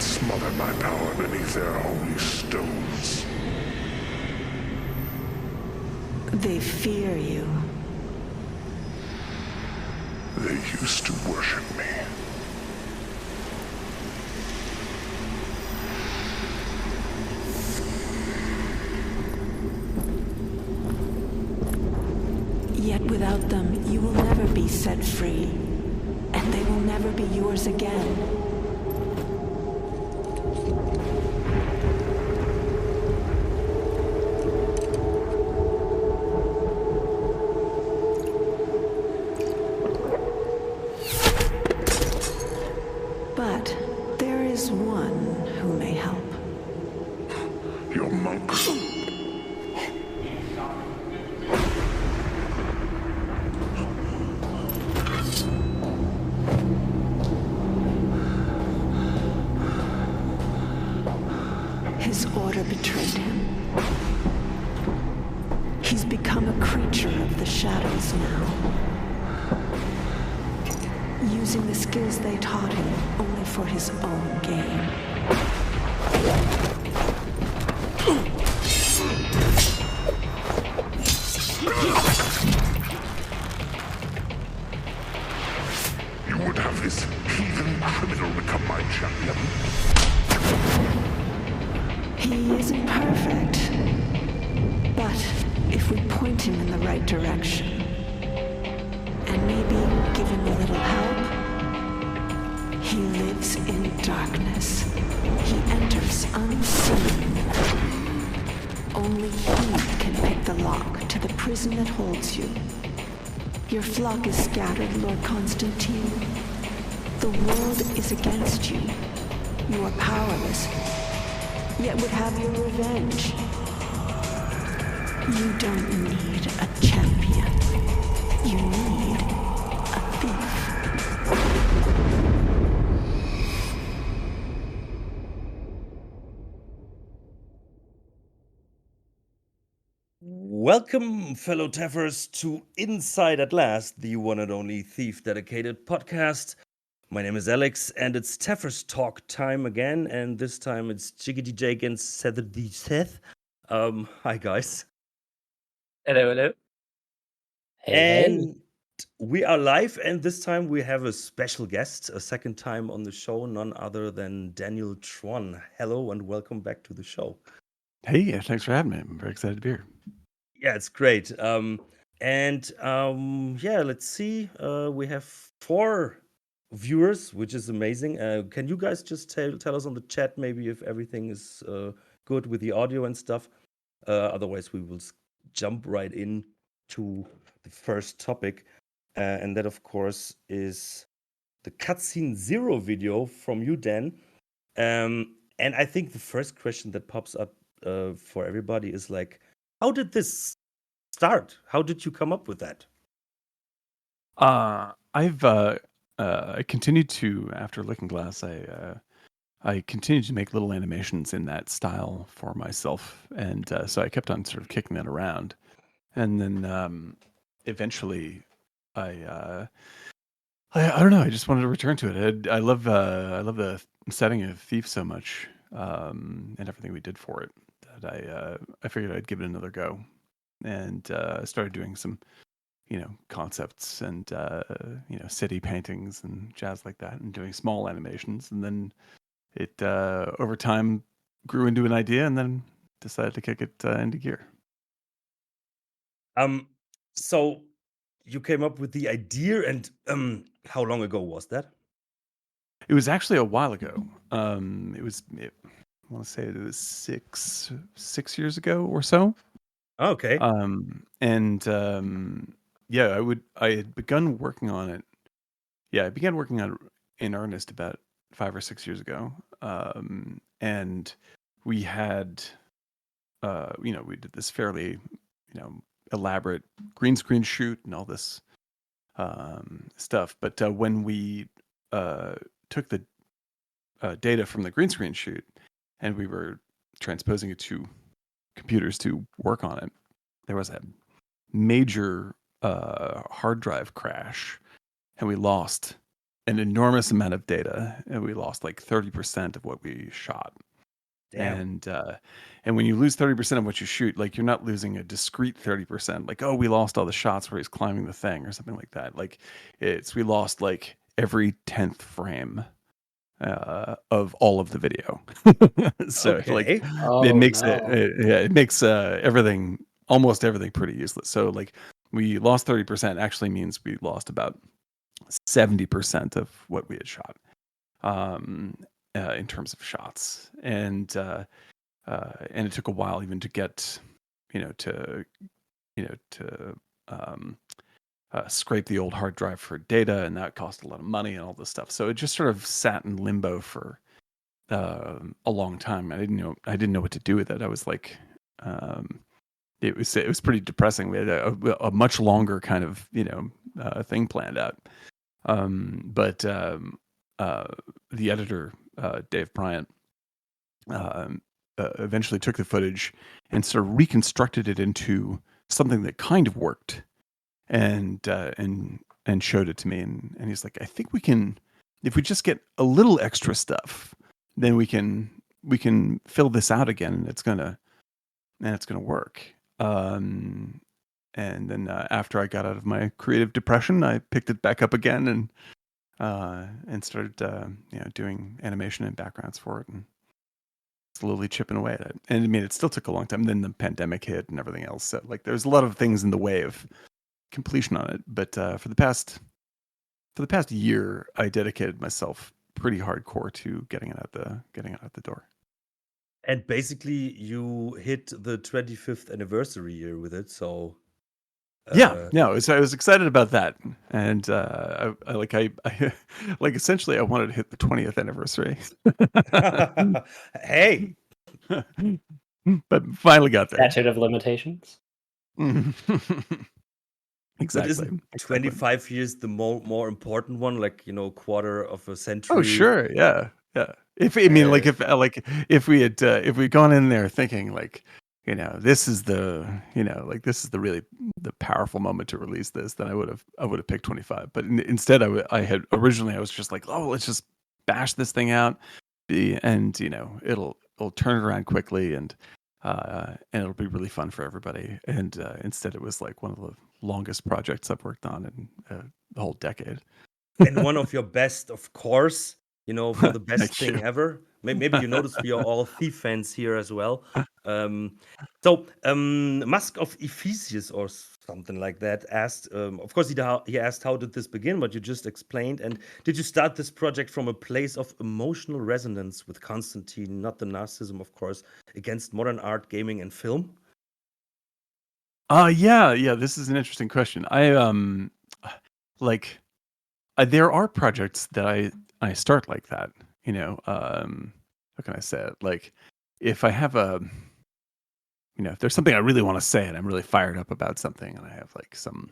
smother my power beneath their holy stones. They fear you. They used to worship me. Yet without them, you will never be set free, and they will never be yours again. But there is one who may help. Your monks. His order betrayed him. He's become a creature of the shadows now, using the skills they taught him only for his own gain. You would have this heathen criminal become my champion? He isn't perfect, but if we point him in the right direction, and maybe give him a little help, he lives in darkness. He enters unseen. Only he can pick the lock to the prison that holds you. Your flock is scattered, Lord Constantine. The world is against you. You are powerless, yet would have your revenge. You don't need a champion. You need a thief. Welcome, fellow Teffers, to Inside at Last, the one and only thief-dedicated podcast. My name is Alex, and it's Teffers Talk time again, and this time it's Jiggity Jake and Seth. Hi, guys. Hello. And we are live, and this time we have a special guest, a second time on the show, none other than Daniel THRON. Hello, and welcome back to the show. Hey, thanks for having me. I'm very excited to be here. Yeah, it's great. Let's see. We have 4 viewers, which is amazing. Can you guys just tell us on the chat maybe if everything is good with the audio and stuff? Otherwise, we will jump right in to the first topic, and that, of course, is the cutscene 0 video from you, Dan. And I think the first question that pops up for everybody is like, how did this start? How did you come up with that? I continued to, after Looking Glass, I continued to make little animations in that style for myself, and so I kept on sort of kicking that around, and then eventually I don't know. I just wanted to return to it. I love the setting of Thief so much, and everything we did for it, that I figured I'd give it another go, and I started doing some, concepts and city paintings and jazz like that, and doing small animations, and then it over time grew into an idea, and then decided to kick it into gear. So you came up with the idea, and how long ago was that? It was actually a while ago. I want to say it was six years ago or so. Okay. I had begun working on it. Yeah, I began working on it in earnest about 5 or 6 years ago. And we had, we did this fairly, elaborate green screen shoot and all this stuff. But when we took the data from the green screen shoot and we were transposing it to computers to work on it, there was a major hard drive crash, and we lost an enormous amount of data, and we lost like 30% of what we shot. Damn. And when you lose 30% of what you shoot, like you're not losing a discrete 30%, like, oh, we lost all the shots where he's climbing the thing or something like that. Like we lost like every 10th frame of all of the video. So like Okay. it Oh makes no. it makes almost everything pretty useless. So like we lost 30% actually means we lost about 70% of what we had shot in terms of shots. And it took a while even to get, to scrape the old hard drive for data, and that cost a lot of money and all this stuff. So it just sort of sat in limbo for a long time. I didn't know what to do with it. I was like, it was pretty depressing. We had a much longer kind of thing planned out. But the editor, Dave Bryant, eventually took the footage and sort of reconstructed it into something that kind of worked, and showed it to me. And he's like, I think we can, if we just get a little extra stuff, then we can fill this out again, and it's gonna work. And then after I got out of my creative depression, I picked it back up again and started doing animation and backgrounds for it, and slowly chipping away at it. And I mean, it still took a long time. Then the pandemic hit and everything else. So like, there's a lot of things in the way of completion on it. But for the past year, I dedicated myself pretty hardcore to getting it out the door. And basically, you hit the 25th anniversary year with it. So I was excited about that, and I like essentially I wanted to hit the 20th anniversary. Hey, But finally got there. Statute of limitations. but isn't Exactly. 25 years the more important one? Like, quarter of a century. Oh, sure. Yeah. If I mean, like, if we had gone in there thinking like, this is the really the powerful moment to release this, then I would have picked 25. But instead, I was just like, oh, let's just bash this thing out, and it'll turn it around quickly, and it'll be really fun for everybody. And instead, it was like one of the longest projects I've worked on in the whole decade. And one of your best, of course, for the best Thank thing you. ever. Maybe you noticed we are all Thief fans here as well. Musk of Ephesius or something like that asked, of course, he asked, how did this begin? But you just explained. And did you start this project from a place of emotional resonance with Constantine, not the narcissism, of course, against modern art, gaming, and film? Yeah, this is an interesting question. There are projects that I start like that, how can I say it? Like, if I have if there's something I really want to say and I'm really fired up about something, and I have like some,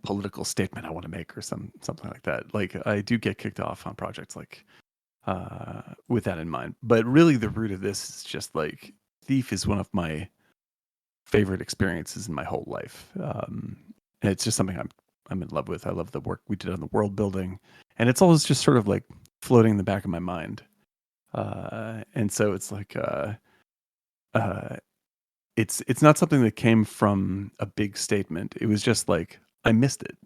political statement I want to make or something like that, like I do get kicked off on projects like with that in mind. But really the root of this is just like, Thief is one of my favorite experiences in my whole life. And it's just something I'm in love with. I love the work we did on the world building, and it's always just sort of like floating in the back of my mind. And so it's like it's not something that came from a big statement. It was just like I missed it,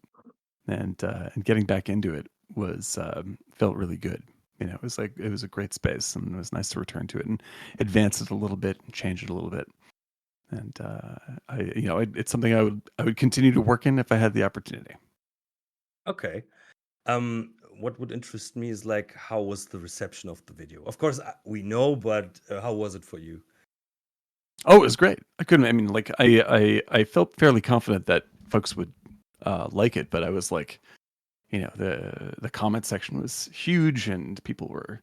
and getting back into it was felt really good. It was a great space, and it was nice to return to it and advance it a little bit and change it a little bit. And it's something I would continue to work in if I had the opportunity. Okay. What would interest me is like, how was the reception of the video? Of course, we know, but how was it for you? Oh, it was great. I felt fairly confident that folks would like it, but I was like, the comment section was huge, and people were,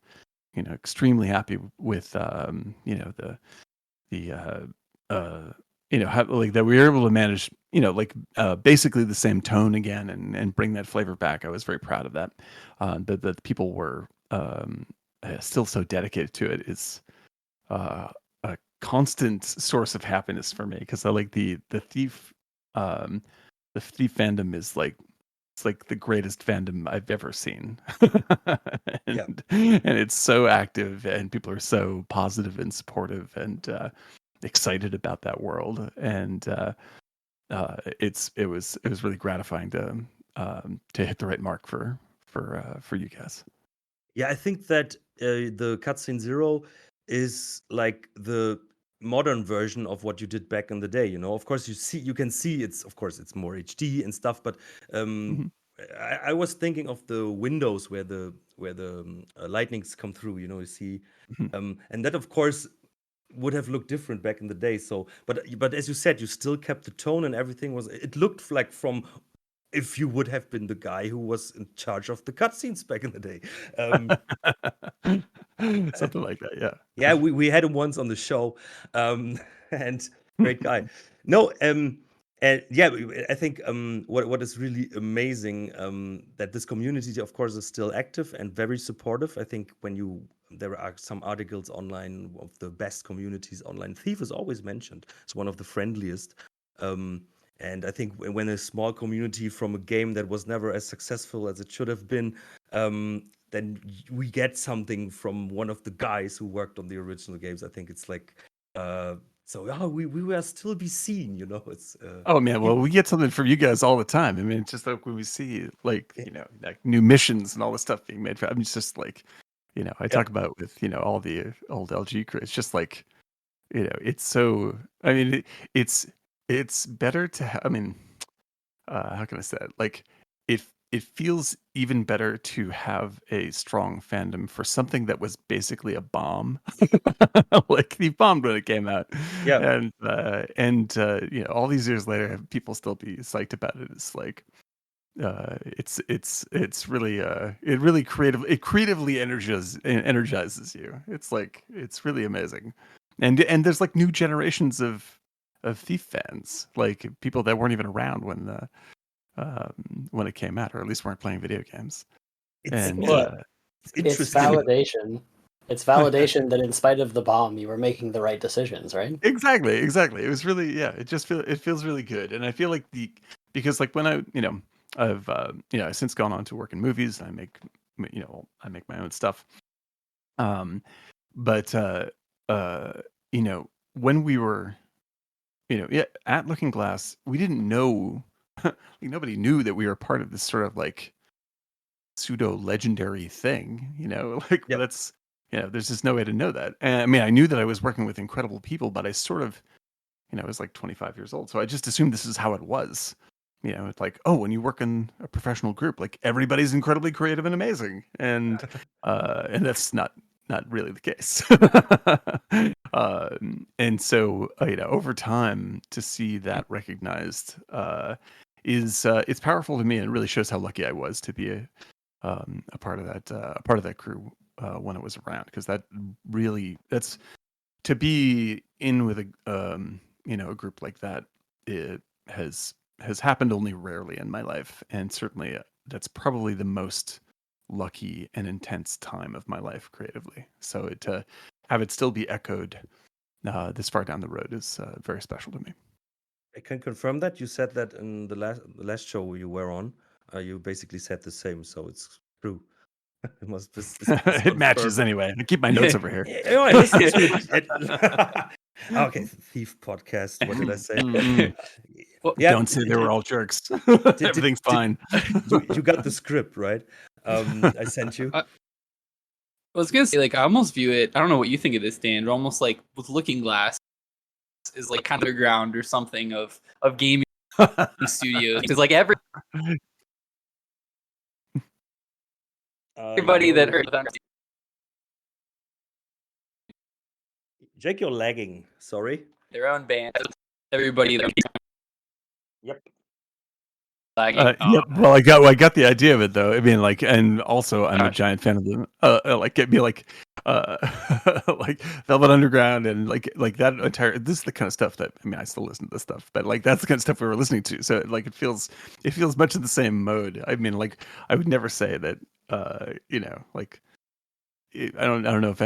extremely happy with, how, like, that we were able to manage, basically the same tone again, and bring that flavor back. I was very proud of that. That people were still so dedicated to it is a constant source of happiness for me, because I like the Thief fandom is like it's like the greatest fandom I've ever seen. Yeah. And it's so active, and people are so positive and supportive and excited about that world. And it was really gratifying to hit the right mark for you guys. Yeah, I think that the cutscene 0 is like the modern version of what you did back in the day. Of course, you can see it's more HD and stuff, but Mhm. I was thinking of the windows where the lightnings come through. You see, Mhm. and that of course would have looked different back in the day. So, but as you said, you still kept the tone and everything was. It looked like from if you would have been the guy who was in charge of the cutscenes back in the day. Um, Something like that, yeah. yeah, we had him once on the show, and great guy. No, and yeah, I think what is really amazing that this community, of course, is still active and very supportive. I think there are some articles online of the best communities online. Thief is always mentioned. It's one of the friendliest. And I think when a small community from a game that was never as successful as it should have been, then we get something from one of the guys who worked on the original games. I think it's like, we will still be seen. It's Oh man, well we get something from you guys all the time. I mean, it's just like when we see like like new missions and all this stuff being made. I'm just like, I talk about with all the old LG crew. It's just like, it's so. I mean, it's better to. I mean, how can I say it? Like, it feels even better to have a strong fandom for something that was basically a bomb. Like the bombed when it came out, yeah, and all these years later, have people still be psyched about it. It's like it's really it creatively energizes you. It's like it's really amazing, and there's like new generations of Thief fans, like people that weren't even around when it came out, or at least weren't playing video games. it's And Well, it's it's interesting. validation. It's validation that in spite of the bomb, you were making the right decisions, right? exactly. It was really, yeah. It feels really good, and I feel like because like when I've I've since gone on to work in movies. I make my own stuff. Um, but when we were at Looking Glass, we didn't know like nobody knew that we were part of this sort of like pseudo legendary thing. Like Yep. that's there's just no way to know that. And I mean, I knew that I was working with incredible people, but I sort of I was like 25 years old, so I just assumed this is how it was. It's like, oh, when you work in a professional group, like everybody's incredibly creative and amazing, and that's not really the case. And so, over time, to see that recognized is it's powerful to me, and it really shows how lucky I was to be a part of that crew when it was around, because that's to be in with a group like that. It has happened only rarely in my life, and certainly that's probably the most lucky and intense time of my life creatively. So to have it still be echoed this far down the road is very special to me. I can confirm that you said that in the last show you were on. You basically said the same, so it's true. It must this is It matches confirmed. anyway. I keep my notes over here. Yeah, I listened to it. Okay, Thief podcast. What did I say? Well, Yeah, Don't say they were all jerks. Everything's fine. you got the script right? I sent you. I was gonna say, like, I almost view it. I don't know what you think of this, Dan, but almost like with Looking Glass is like kind of underground or something of gaming studios, because like everybody that heard of Jake, you're lagging. Sorry. their own band, everybody that Yep. lagging. Yep. Well, I got the idea of it though. I mean, like, and also I'm a giant fan of them. Like, get me like, like Velvet Underground and like that entire. This is the kind of stuff that I mean, I still listen to this stuff, but like that's the kind of stuff we were listening to. So like, it feels much in the same mode. I mean, like, I would never say that. Like, I don't know if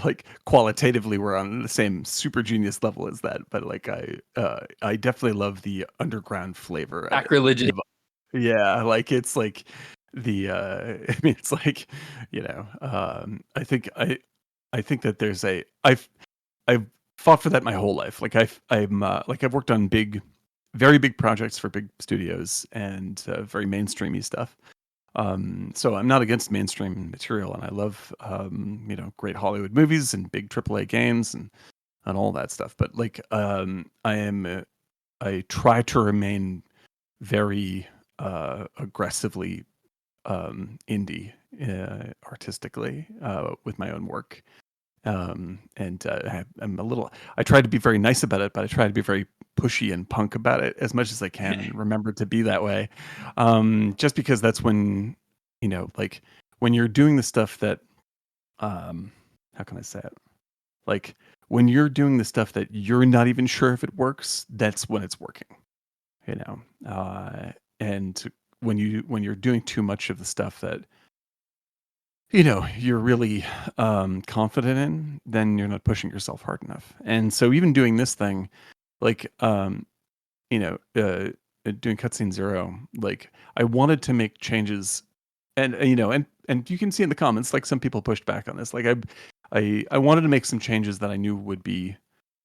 like qualitatively we're on the same super genius level as that, but like I definitely love the underground flavor of it. Sacrilegious. Yeah, like it's like the I mean it's like, I think that there's a I've fought for that my whole life. Like I've worked on very big projects for big studios and very mainstreamy stuff. So I'm not against mainstream material, and I love great Hollywood movies and big AAA games and all that stuff. But like I try to remain very aggressively indie artistically with my own work. And I'm a little. I try to be very nice about it, but I try to be very pushy and punk about it as much as I can, and remember to be that way. Just because that's when like when you're doing the stuff that, how can I say it? Like when you're doing the stuff that you're not even sure if it works, that's when it's working. You know, and when you're doing too much of the stuff that you're really confident in, then you're not pushing yourself hard enough. And so even doing this thing, like doing cutscene 0, like I wanted to make changes, and and you can see in the comments, like some people pushed back on this. Like I wanted to make some changes that I knew would be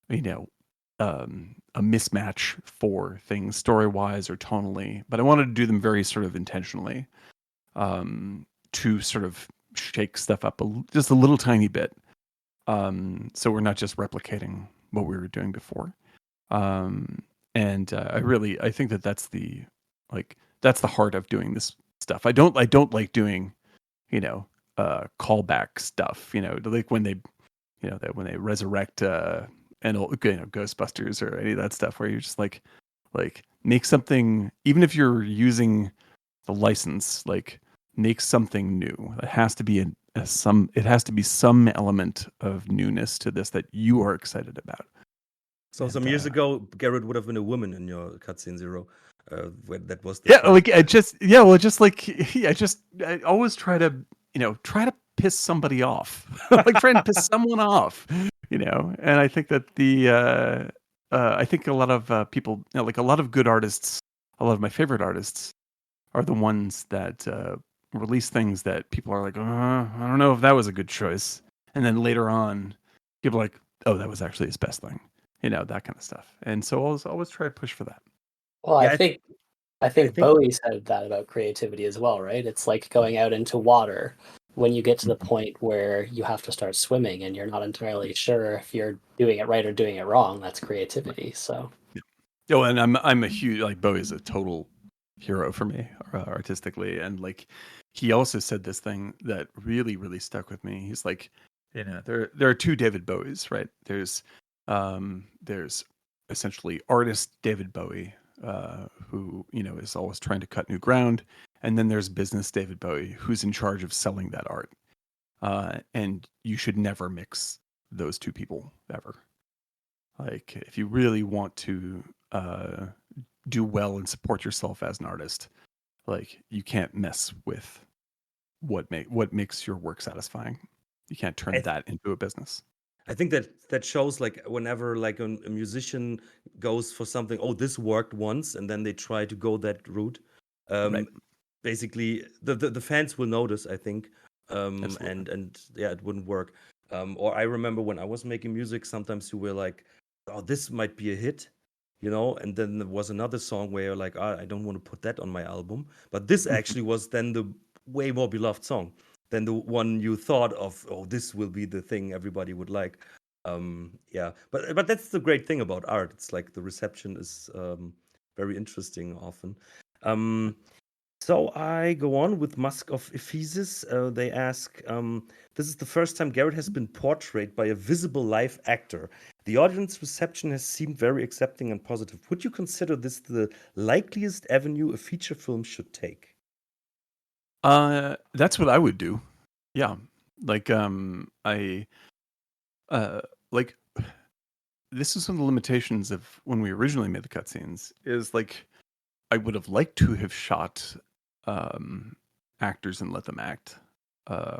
a mismatch for things story wise or tonally, but I wanted to do them very sort of intentionally, to sort of shake stuff up just a little tiny bit, so we're not just replicating what we were doing before. And I think that that's the heart of doing this stuff. I don't like doing callback stuff, like when they resurrect an old Ghostbusters or any of that stuff, where you're just like make something, even if you're using the license, like make something new. It has to be some element of newness to this that you are excited about. So some years ago, Garrett would have been a woman in your cutscene 0. When that was the Yeah, first- like I always try to piss somebody off, like trying to piss someone off, And I think that I think a lot of people, like a lot of good artists, a lot of my favorite artists are the ones that release things that people are like, I don't know if that was a good choice, and then later on, people are like, oh, that was actually his best thing, that kind of stuff. And so I always try to push for that. Well, Yeah, I think think- Bowie said that about creativity as well, right? It's like going out into water. When you get to the point where you have to start swimming and you're not entirely sure if you're doing it right or doing it wrong, that's creativity. So, Oh, and I'm a huge, like, Bowie's a total hero for me artistically, and like he also said this thing that really really stuck with me. He's like, there are two David Bowies, right? There's essentially artist David Bowie, who is always trying to cut new ground, and then there's business David Bowie, who's in charge of selling that art. And you should never mix those two people ever. Like, if you really want to do well and support yourself as an artist, like, you can't mess with what makes your work satisfying. You can't turn that into a business. I think that shows, like, whenever like a musician goes for something, oh, this worked once, and then they try to go that route. Right. Basically, the fans will notice, I think, Absolutely. and yeah, it wouldn't work. Or I remember when I was making music, sometimes you were like, oh, this might be a hit, and then there was another song where you're like, I don't want to put that on my album, but this actually was then the way more beloved song than the one you thought of. Oh, this will be the thing everybody would like. Yeah, but that's the great thing about art. It's like the reception is very interesting often. So I go on with Musk of Ephesus. They ask, this is the first time Garrett has been portrayed by a visible live actor. The audience reception has seemed very accepting and positive. Would you consider this the likeliest avenue a feature film should take? That's what I would do. Yeah. Like, I like, this is some of the limitations of when we originally made the cutscenes, is like, I would have liked to have shot actors and let them act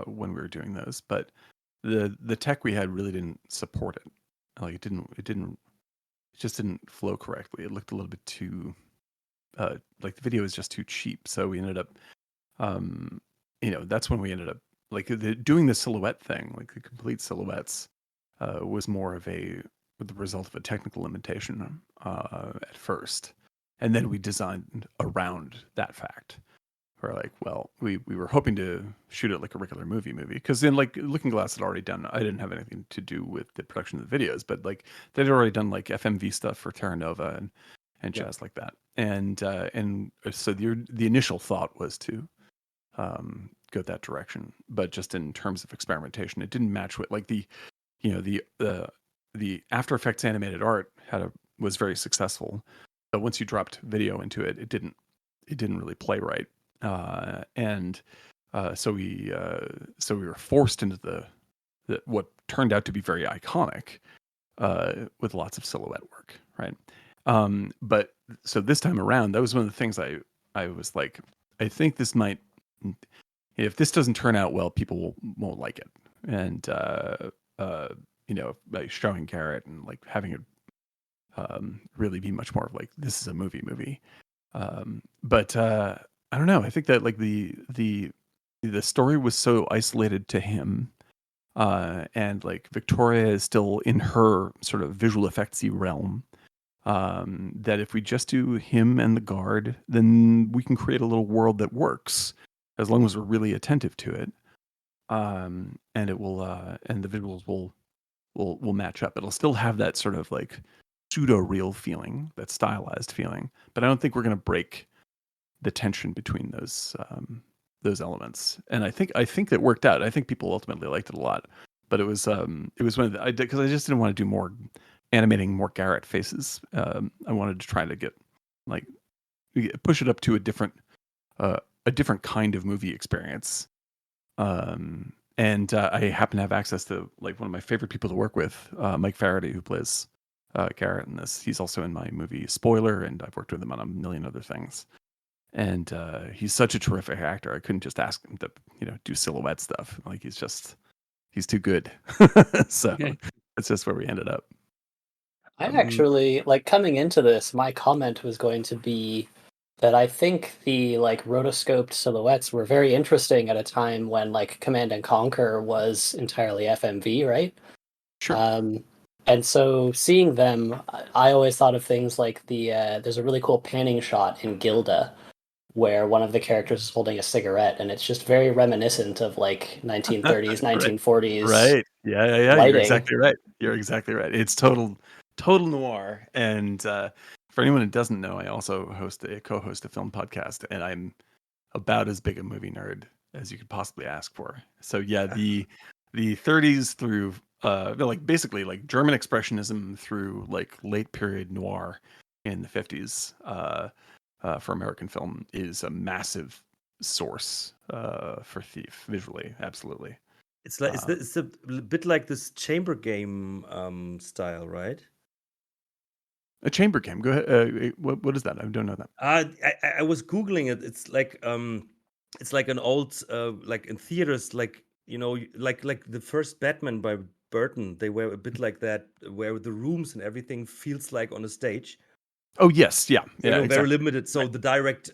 when we were doing those, but the tech we had really didn't support it. Like, it just didn't flow correctly. It looked a little bit too like the video is just too cheap. So we ended up, that's when we ended up like doing the silhouette thing, like the complete silhouettes, was more of the result of a technical limitation at first, and then we designed around that fact. We're like, well, we were hoping to shoot it like a regular movie because in like Looking Glass had already done. I didn't have anything to do with the production of the videos, but like they'd already done like FMV stuff for Terra Nova and jazz like that. And so the initial thought was to go that direction, but just in terms of experimentation, it didn't match with like the After Effects animated art was very successful, but once you dropped video into it, it didn't really play right. So we were forced into the what turned out to be very iconic, with lots of silhouette work, right? But so this time around, that was one of the things I was like, I think this might, if this doesn't turn out well, people won't like it. And by showing Garrett and like having it really be much more of like, this is a movie. But I don't know. I think that like the story was so isolated to him, and like Victoria is still in her sort of visual effectsy realm. That if we just do him and the guard, then we can create a little world that works as long as we're really attentive to it. And it will, and the visuals will match up. It'll still have that sort of like pseudo real feeling, that stylized feeling. But I don't think we're going to break the tension between those elements. And I think that worked out. I think people ultimately liked it a lot. But it was one of the, because I just didn't want to do more animating more Garrett faces. I wanted to try to get like push it up to a different kind of movie experience. And I happen to have access to like one of my favorite people to work with, Mike Faraday, who plays Garrett in this. He's also in my movie Spoiler, and I've worked with him on a million other things. And he's such a terrific actor. I couldn't just ask him to do silhouette stuff. Like he's too good. So that's just where we ended up. I actually, like, coming into this, my comment was going to be that I think the like rotoscoped silhouettes were very interesting at a time when like Command and Conquer was entirely FMV, right? Sure. And so seeing them, I always thought of things like there's a really cool panning shot in Gilda where one of the characters is holding a cigarette, and it's just very reminiscent of like 1930s, 1940s. Right. Yeah. Lighting. You're exactly right. It's total noir. And for anyone who doesn't know, I also co-host a film podcast, and I'm about as big a movie nerd as you could possibly ask for. So yeah, the 30s through like basically like German expressionism through like late period noir in the 50s for American film is a massive source for Thief visually. Absolutely. It's like it's a bit like this chamber game style, right? A chamber game. Go ahead. What is that? I don't know that. I was googling it. It's like an old like in theaters, like like the first Batman by Burton. They were a bit like that, where the rooms and everything feels like on a stage. Oh yes, yeah, Very exactly. limited. So the direct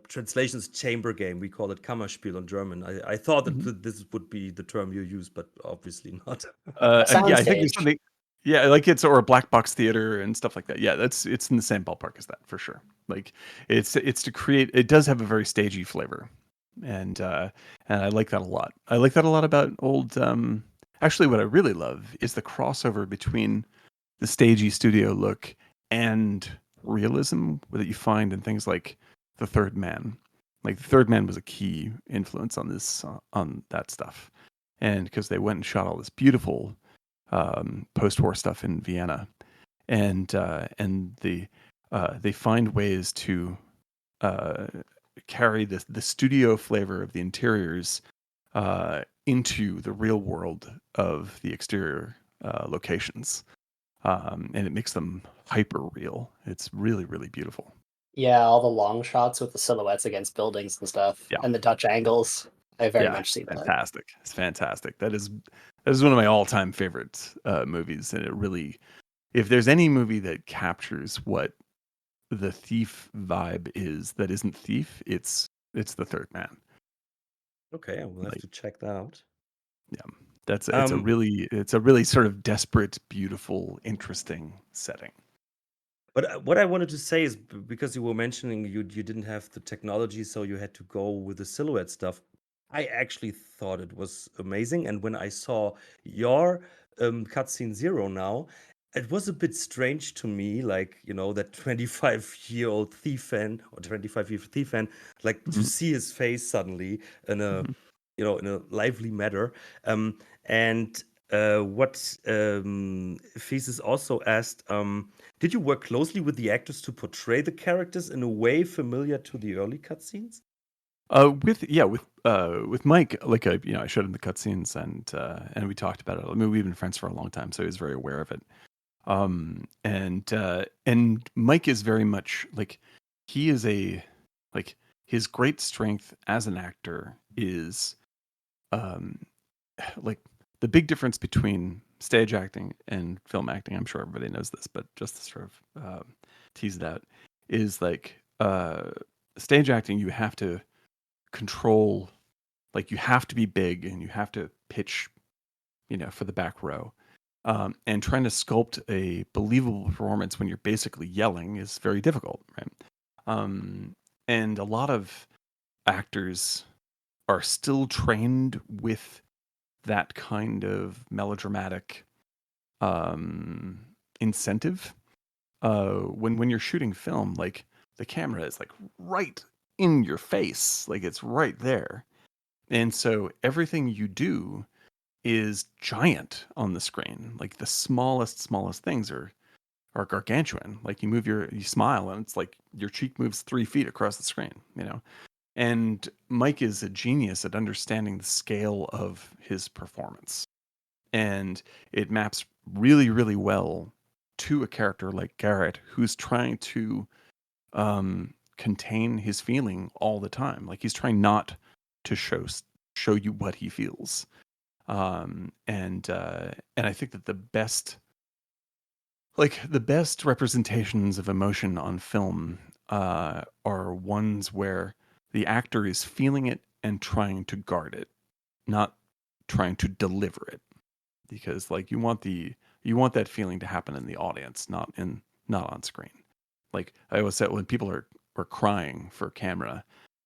translation is chamber game. We call it Kammerspiel in German. I thought that this would be the term you use, but obviously not. I think there's something. Yeah, like it's or a black box theater and stuff like that. Yeah, it's in the same ballpark as that for sure. Like it's to create. It does have a very stagey flavor, and I like that a lot. I like that a lot about old. Actually, what I really love is the crossover between the stagey studio look and realism that you find in things like The Third Man. Like The Third Man was a key influence on this on that stuff, and because they went and shot all this beautiful post-war stuff in Vienna, and they find ways to carry the studio flavor of the interiors into the real world of the exterior locations, and it makes them hyper real. It's really, really beautiful. Yeah, all the long shots with the silhouettes against buildings and stuff, and the Dutch angles. I very much see that. Fantastic. It's fantastic. That is one of my all-time favorite movies, and it really, if there's any movie that captures what the thief vibe is that isn't Thief. It's the third man. Okay, I will have Like, to check that out. yeah, it's a Um, really sort of desperate, beautiful, interesting setting. But what I wanted to say is because you were mentioning you didn't have the technology, so you had to go with the silhouette stuff. I actually thought it was amazing, and when I saw your cutscene zero now, it was a bit strange to me, like that 25-year-old thief fan or 25-year thief fan, like to Mhm, see his face suddenly in a mhm. in a lively manner. And what Thesis also asked, did you work closely with the actors to portray the characters in a way familiar to the early cutscenes? With Mike, like I showed him the cutscenes and we talked about it. I mean, we've been friends for a long time, so he was very aware of it. And Mike is very much like he is like his great strength as an actor is um like the big difference between stage acting and film acting. I'm sure everybody knows this, but just to sort of tease it out, is like stage acting. You have to control, like you have to be big and you have to pitch, for the back row. And trying to sculpt a believable performance when you're basically yelling is very difficult, right? And a lot of actors are still trained with that kind of melodramatic incentive. When you're shooting film, like the camera is like right in your face, like it's right there, and so everything you do is giant on the screen. Like the smallest things are gargantuan. Like you smile and it's like your cheek moves 3 feet across the screen. And Mike is a genius at understanding the scale of his performance. And it maps really, really well to a character like Garrett, who's trying to contain his feeling all the time. Like he's trying not to show you what he feels. And I think that the best representations of emotion on film are ones where the actor is feeling it and trying to guard it, not trying to deliver it. Because like you want that feeling to happen in the audience, not on screen. Like I always said, when people are crying for camera,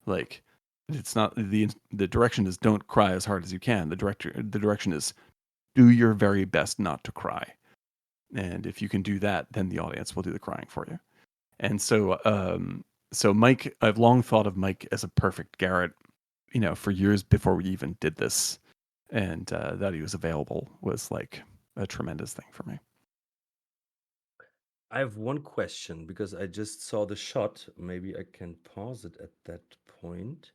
like it's not the direction is don't cry as hard as you can. The direction is do your very best not to cry. And if you can do that, then the audience will do the crying for you. And so Mike, I've long thought of Mike as a perfect Garrett, for years before we even did this. And that he was available was like a tremendous thing for me. I have one question because I just saw the shot. Maybe I can pause it at that point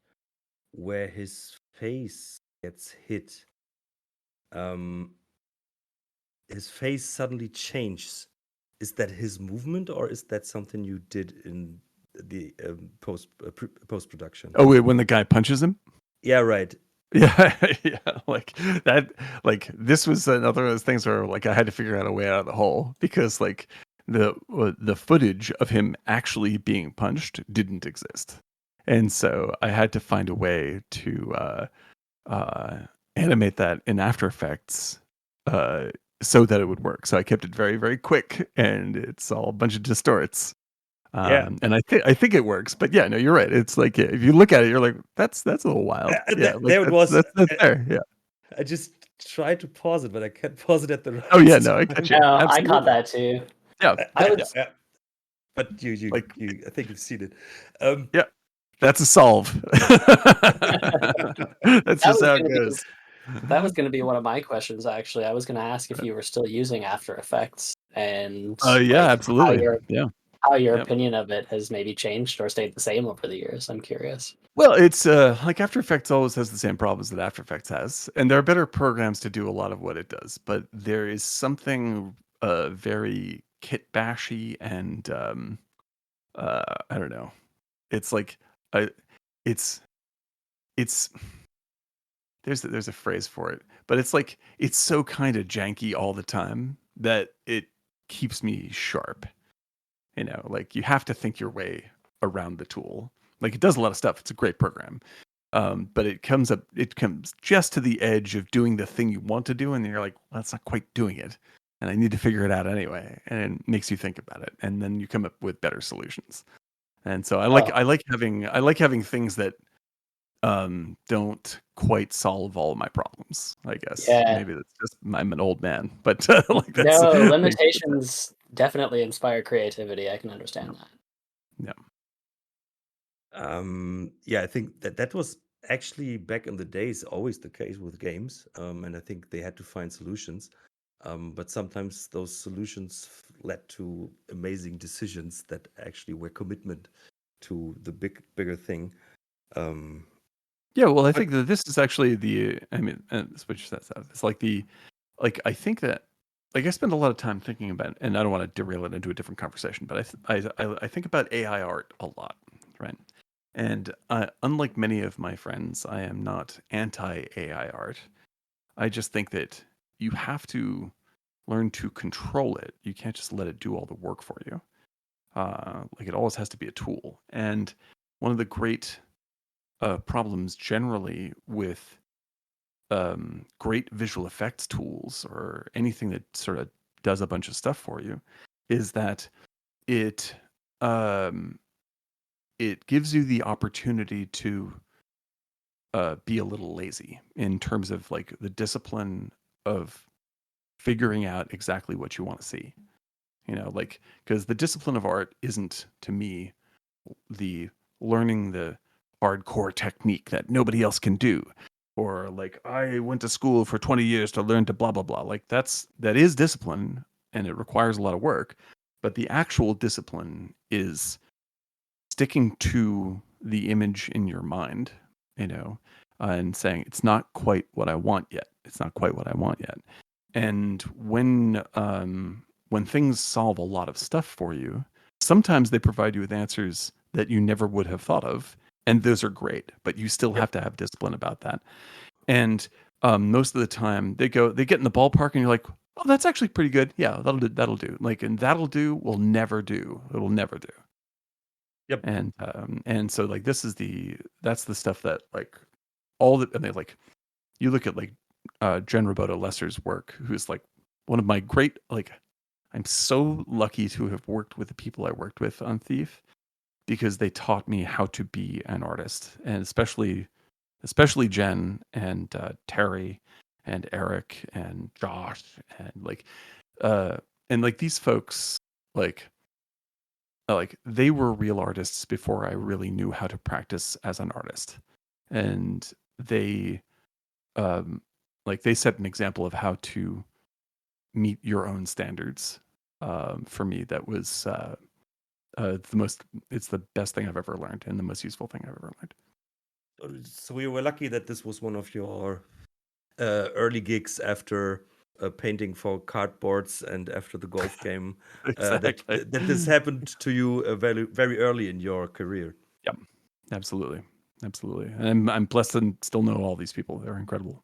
where his face gets hit. His face suddenly changes. Is that his movement, or is that something you did in the post production? Oh, wait, when the guy punches him? Yeah, right. Yeah, yeah, like that. Like this was another of those things where like I had to figure out a way out of the hole because like the footage of him actually being punched didn't exist, and so I had to find a way to animate that in After Effects so that it would work. So I kept it very, very quick, and it's all a bunch of distorts. Yeah. And I think it works, but yeah, no, you're right. It's like if you look at it, you're like, that's a little wild. Yeah, like There it was. that's there. Yeah. I just tried to pause it, but I can't pause it at the right Oh yeah, no, I time. got you. No, I Absolutely. caught that too. Yeah, I yeah, would. yeah. Yeah. But you, Like I think you've seen it. yeah, that's a solve. That's just how it goes. That was going to be one of my questions. Actually, I was going to ask if you were still using After Effects and Yeah, like absolutely. Yeah. how your Yep. opinion of it has maybe changed or stayed the same over the years. I'm curious. Well, it's like After Effects always has the same problems that After Effects has, and there are better programs to do a lot of what it does. But there is something very kit bashy and I don't know. It's like it's there's a phrase for it, but it's like it's so kind of janky all the time that it keeps me sharp. Like you have to think your way around the tool. Like it does a lot of stuff. It's a great program. But it comes just to the edge of doing the thing you want to do, and you're like, well, that's not quite doing it, and I need to figure it out anyway. And it makes you think about it, and then you come up with better solutions. And so I like having things that don't quite solve all of my problems. I guess maybe that's just I'm an old man, but like that's No, limitations definitely inspire creativity. I can understand that. Yeah. Yeah, I think that was actually back in the days always the case with games, and I think they had to find solutions. But sometimes those solutions led to amazing decisions that actually were commitment to the bigger thing. Yeah, well, I But think that this is actually switch that out. It's I think that, I spend a lot of time thinking about, and I don't want to derail it into a different conversation, but I think about AI art a lot, right? And unlike many of my friends, I am not anti-AI art. I just think that you have to learn to control it. You can't just let it do all the work for you. It always has to be a tool. And one of the great problems generally with great visual effects tools or anything that sort of does a bunch of stuff for you is that it gives you the opportunity to be a little lazy in terms of like the discipline of figuring out exactly what you want to see. Because the discipline of art isn't, to me, the learning the hardcore technique that nobody else can do, or like I went to school for 20 years to learn to blah blah blah. Like that is discipline, and it requires a lot of work. But the actual discipline is sticking to the image in your mind, and saying it's not quite what I want yet. It's not quite what I want yet. And when things solve a lot of stuff for you, sometimes they provide you with answers that you never would have thought of, and those are great. But you still have to have discipline about that. And most of the time, they get in the ballpark, and you're like, "Oh, that's actually pretty good. Yeah, that'll do." Like, and that'll do will never do. It'll never do. Yep. And so like that's the stuff that like and they like, you look at like Jen Roboto Lesser's work, who's like one of my great, like, I'm so lucky to have worked with the people I worked with on Thief, because they taught me how to be an artist, and especially Jen and Terry and Eric and Josh and these folks, like they were real artists before I really knew how to practice as an artist, and they they set an example of how to meet your own standards. For me, that was it's the best thing I've ever learned, and the most useful thing I've ever learned. So we were lucky that this was one of your early gigs after painting for cardboards and after the golf game. Exactly. that this happened to you very, very early in your career. Yep, absolutely. And I'm blessed to still know all these people. They're incredible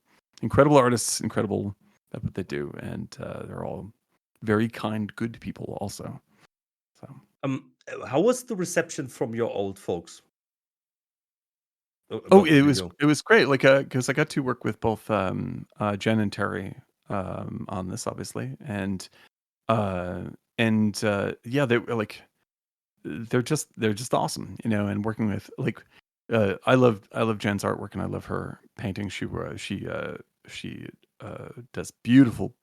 artists, incredible at what they do, and they're all very kind, good people also. So, how was the reception from your old folks? It was great. Like, because I got to work with both Jen and Terry on this, obviously, and yeah, they're just awesome, and working with like I love Jen's artwork, and I love her painting. She does beautiful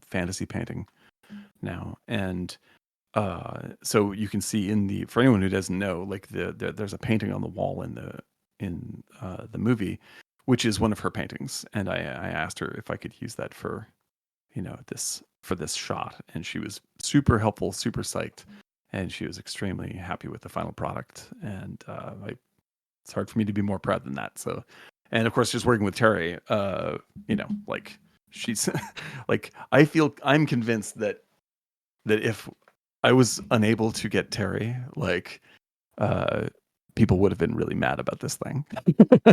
fantasy painting now, and so you can see for anyone who doesn't know, like there's a painting on the wall in the movie, which is one of her paintings, and I asked her if I could use that for this shot, and she was super helpful, super psyched, and she was extremely happy with the final product, and it's hard for me to be more proud than that. So, and of course, just working with Terry, like she's like, I'm convinced that if I was unable to get Terry, like people would have been really mad about this thing.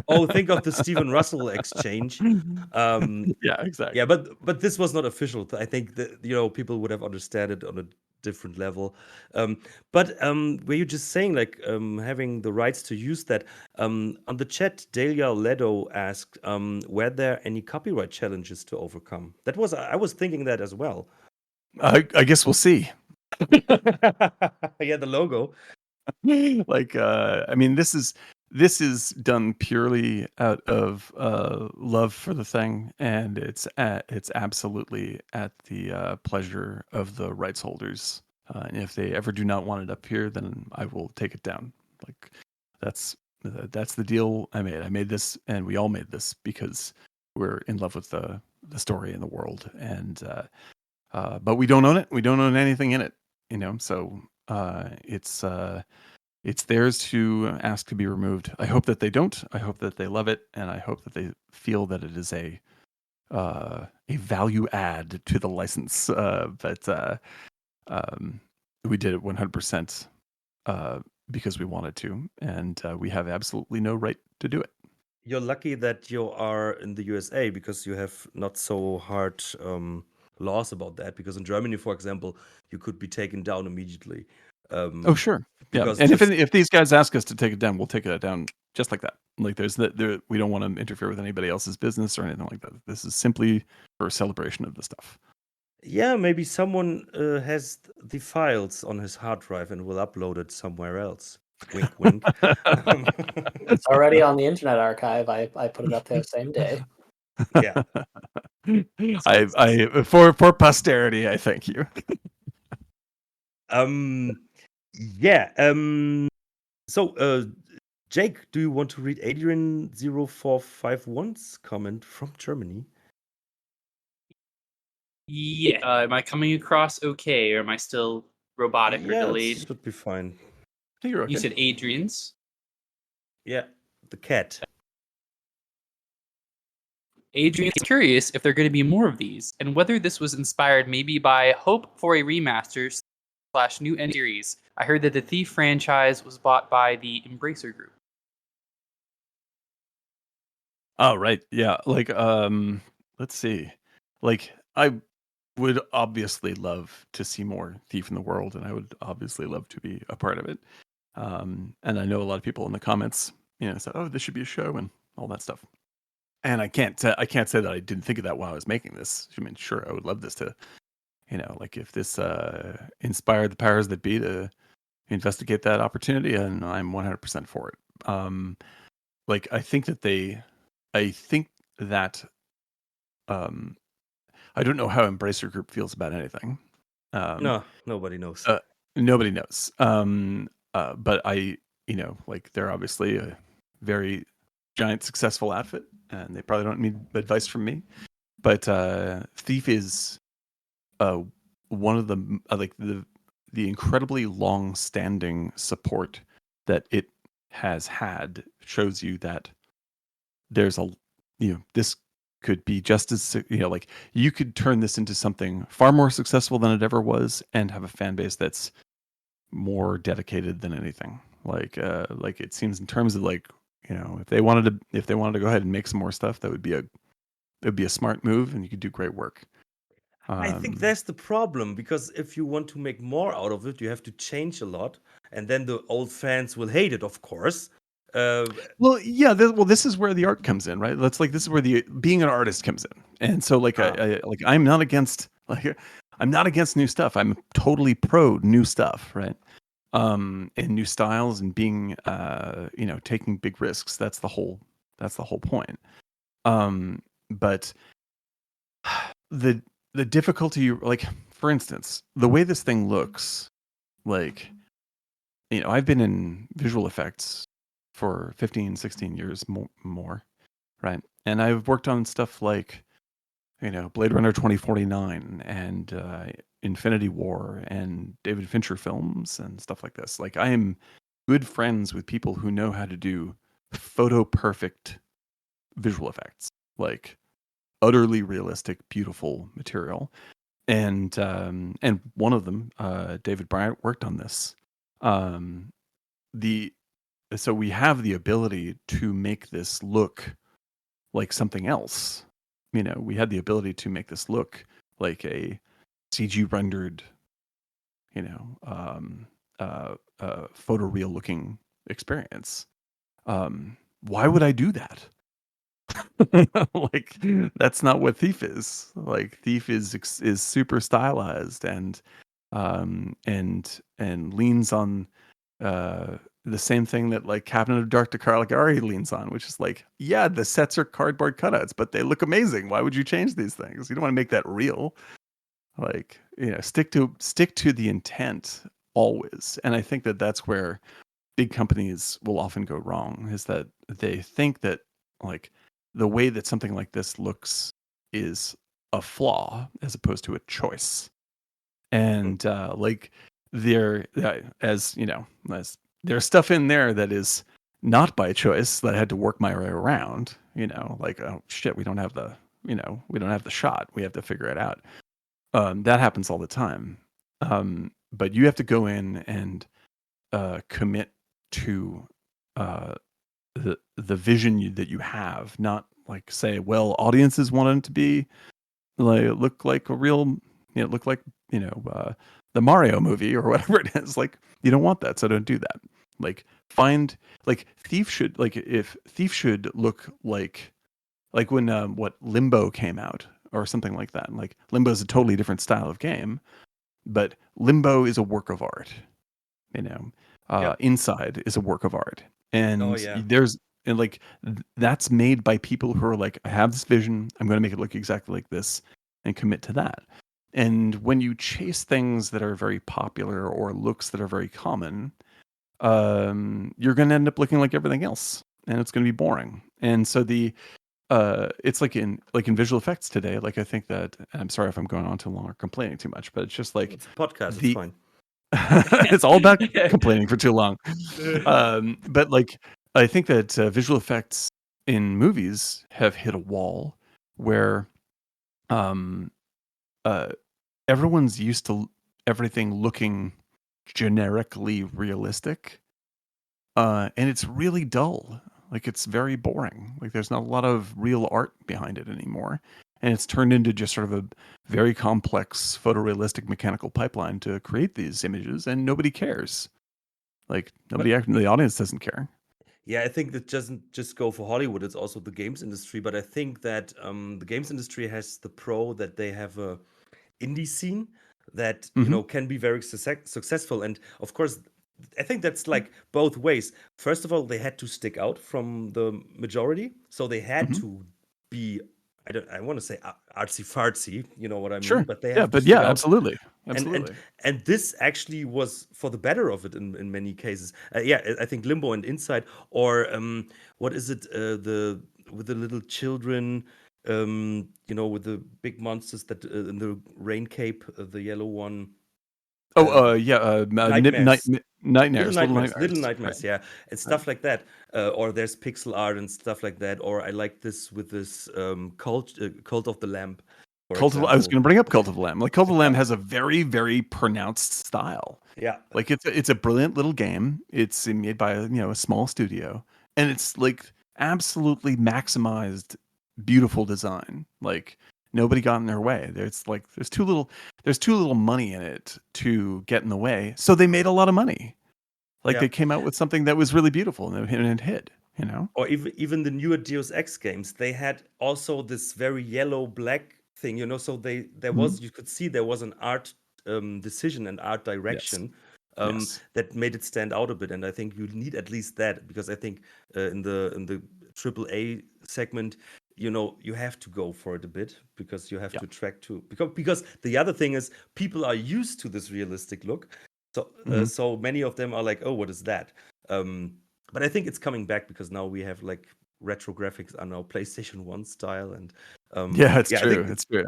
Oh, think of the Stephen Russell exchange. Yeah, exactly. Yeah, but this was not official. I think that people would have understood it on a different level. Were you just saying like having the rights to use that? On the chat, Delia Ledo asked, were there any copyright challenges to overcome? I was thinking that as well. I guess we'll see. Yeah, the logo. Like, I mean, this is done purely out of love for the thing, and it's absolutely at the pleasure of the rights holders. And if they ever do not want it up here, then I will take it down. Like, that's the deal I made. I made this, and we all made this because we're in love with the story and the world. And but we don't own it. We don't own anything in it. So it's theirs to ask to be removed. I hope that they don't. I hope that they love it, and I hope that they feel that it is a value add to the license. But we did it 100% because we wanted to, and we have absolutely no right to do it. You're lucky that you are in the USA because you have not so hard laws about that. Because in Germany, for example, you could be taken down immediately. Oh, sure. Yeah. because And just- if these guys ask us to take it down, we'll take it down just like that. Like we don't want to interfere with anybody else's business or anything like that. This is simply for a celebration of the stuff. Yeah, maybe someone has the files on his hard drive and will upload it somewhere else. Wink, wink. It's already on the Internet Archive. I put it up there same day. Yeah. I for posterity, I thank you. Yeah. So, Jake, do you want to read Adrian0451's comment from Germany? Yeah. Am I coming across okay, or am I still robotic or Yeah, it delayed? should be fine. I think you're okay. You said Adrian's. Yeah, the cat. Adrian's curious if there are going to be more of these, and whether this was inspired maybe by hope for a remaster / new end series. I heard that the Thief franchise was bought by the Embracer Group. Oh, right. Yeah. Like, let's see. Like, I would obviously love to see more Thief in the World, and I would obviously love to be a part of it. And I know a lot of people in the comments, said, "Oh, this should be a show," and all that stuff. And I can't say that I didn't think of that while I was making this. I mean, sure, I would love this to, like if this inspired the powers that be to investigate that opportunity, and I'm 100% for it. Like I think that I don't know how Embracer Group feels about anything. No, nobody knows. Nobody knows. But like they're obviously a very giant successful outfit, and they probably don't need advice from me. But Thief is one of the like the incredibly long-standing support that it has had shows you that there's this could be just as like you could turn this into something far more successful than it ever was and have a fan base that's more dedicated than anything. Like it seems in terms of like, if they wanted to go ahead and make some more stuff, it would be a smart move, and you could do great work. I think that's the problem, because if you want to make more out of it, you have to change a lot, and then the old fans will hate it, of course. Well, yeah. This is where the art comes in, right? This is where the being an artist comes in, and so like I'm not against new stuff. I'm totally pro new stuff, right? And new styles and being taking big risks. That's the whole point. But the difficulty, like for instance, the way this thing looks, like I've been in visual effects for 15, 16 years more, right? And I've worked on stuff like, Blade Runner 2049 and Infinity War and David Fincher films and stuff like this. Like I am good friends with people who know how to do photo perfect visual effects, like utterly realistic, beautiful material. And one of them, David Bryant, worked on this. So we have the ability to make this look like something else. We had the ability to make this look like a CG rendered, photoreal looking experience. Why would I do that? Like, that's not what Thief is. Like, Thief is super stylized and leans on the same thing that like Cabinet of Dark Caligari leans on, which is like, yeah, the sets are cardboard cutouts, but they look amazing. Why would you change these things? You don't want to make that real. Like, stick to the intent always. And I think that that's where big companies will often go wrong, is that they think that like the way that something like this looks is a flaw as opposed to a choice. And like as there's stuff in there that is not by choice that I had to work my way around, like, oh shit, we don't have the shot, we have to figure it out. That happens all the time. But you have to go in and commit to the vision that you have, not like say, well, audiences want them to be like look like a real, look like the Mario movie or whatever it is. Like, you don't want that, so don't do that. Like, find like Thief should look like when what Limbo came out or something like that. Like, Limbo is a totally different style of game, but Limbo is a work of art. Inside is a work of art, and that's made by people who are like, I have this vision, I'm going to make it look exactly like this, and commit to that. And when you chase things that are very popular or looks that are very common, you're going to end up looking like everything else, and it's going to be boring. And so it's like in visual effects today. Like, I think that, I'm sorry if I'm going on too long or complaining too much, but it's just like It's a podcast. It's fine. it's all about complaining for too long. But like, I think that visual effects in movies have hit a wall where everyone's used to everything looking generically realistic, and it's really dull. Like, it's very boring. Like, there's not a lot of real art behind it anymore. And it's turned into just sort of a very complex photorealistic mechanical pipeline to create these images, and nobody cares. Like, the audience doesn't care. Yeah, I think that doesn't just go for Hollywood, it's also the games industry. But I think that the games industry has the pro that they have a indie scene that can be very successful. And of course, I think that's like both ways. First of all, they had to stick out from the majority, so they had to be, I want to say artsy fartsy, you know what I mean? Sure. But they Yeah, have to but stick yeah, out. absolutely. And Absolutely. and this actually was for the better of it in many cases. I think Limbo and Inside, or what is it? With the little children, with the big monsters that in the rain cape, the yellow one. Nightmares. Little nightmares, Right. yeah, and stuff like that. Or there's pixel art and stuff like that. Or I like this with this cult of the Lamp, for I was example. going to bring up Cult of the Lamb. Like, Cult of the Lamb has a very, very pronounced style. Yeah, Like, it's a brilliant little game. It's made by a small studio, and it's like absolutely maximized, beautiful design. Like, nobody got in their way. There's too little money in it to get in the way, so they made a lot of money. Like, yeah. they came out with something that was really beautiful, and it hit. Or even the newer Deus Ex games, they had also this very yellow black thing, so there was, you could see there was an art decision and art direction Yes. that made it stand out a bit. And I think you need at least that, because I think in the AAA segment, you have to go for it a bit, because you have to attract to, because the other thing is, people are used to this realistic look, so so many of them are like, oh, what is that? But I think it's coming back, because now we have like retro graphics are now PlayStation 1 style, and It's I true. think It's true.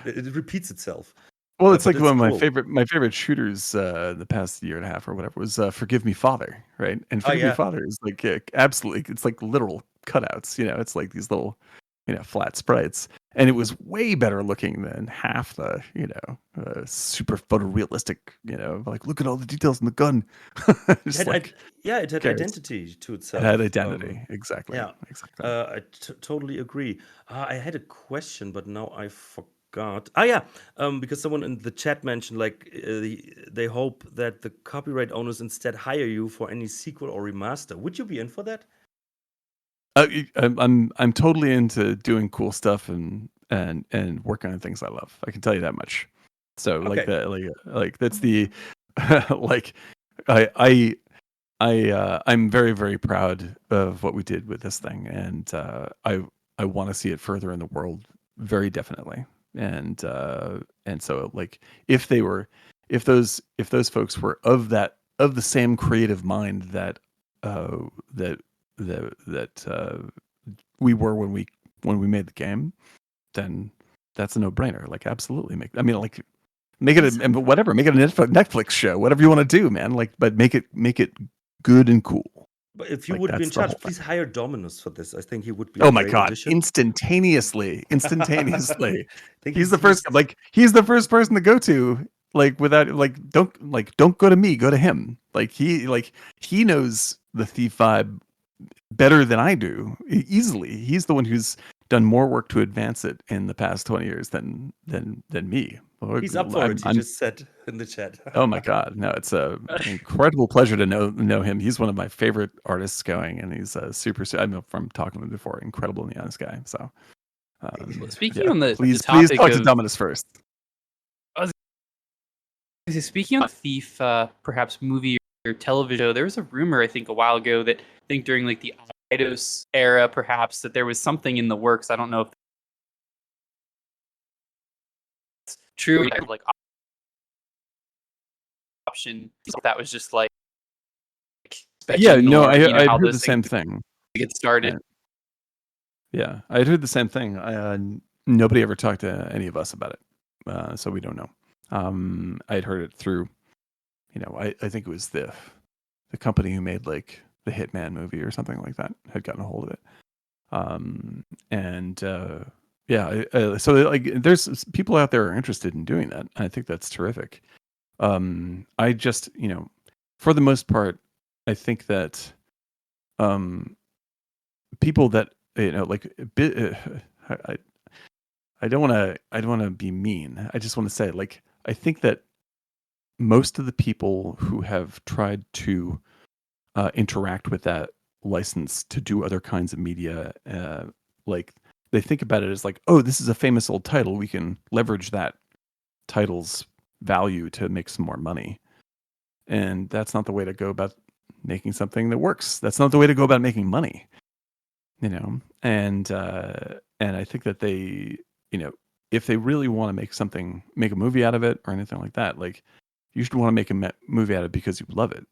it repeats itself. Well, it's But like one of my cool. favorite shooters the past year and a half or whatever was Forgive Me Father, right? And Oh, Forgive Me yeah. Father is like absolutely, it's like literal cutouts. It's like these little flat sprites, and it was way better looking than half the super photorealistic. Like, look at all the details in the gun. Just like, it had cares. identity to itself. It had identity, exactly. Yeah, Exactly. I totally agree. I had a question, but now I forgot. Ah, yeah, because someone in the chat mentioned like they hope that the copyright owners instead hire you for any sequel or remaster. Would you be in for that? I'm totally into doing cool stuff and working on things I love. I can tell you that much. So like Okay. that, like that's the like I'm very, very proud of what we did with this thing, and I want to see it further in the world, very definitely. And so like if those folks were of the same creative mind that we were when we made the game, then that's a no-brainer. Like absolutely make it make it a Netflix show, whatever you want to do, man. Like, but make it good and cool. But if you Like, would be in that's the whole charge, please thing. hire Dominus for this. I think he would be a Oh my great god! addition. Instantaneously. I think He's the first. Like he's the first person to go to. Like without don't go to me. Go to him. Like he knows the Thief vibe better than I do. Easily, he's the one who's done more work to advance it in the past 20 years than me. He's up for it. He just said in the chat. Oh my god, no! It's an incredible pleasure to know him. He's one of my favorite artists going, and he's super. I know from talking to him before, incredible and honest guy. So, speaking on the please topic talk to of Dominus first. speaking on the Thief, perhaps movie or television show, there was a rumor I think a while ago that I think during like the Eidos era, perhaps that there was something in the works. I don't know if it's true. Like option that was just like Yeah, no, or, I how heard the those same things thing. get started. Yeah, I heard the same thing. Nobody ever talked to any of us about it, so we don't know. I'd heard it through, I think it was the company who made like the Hitman movie or something like that had gotten a hold of it. So like there's people out there who are interested in doing that. I think that's terrific. I just, for the most part, I think that people that like I don't want to be mean. I just want to say, like, I think that most of the people who have tried to interact with that license to do other kinds of media, like they think about it as like, oh, this is a famous old title. We can leverage that title's value to make some more money. And that's not the way to go about making something that works. That's not the way to go about making money. And I think that they, if they really want to make a movie out of it or anything like that, like you should want to make a movie out of it because you love it,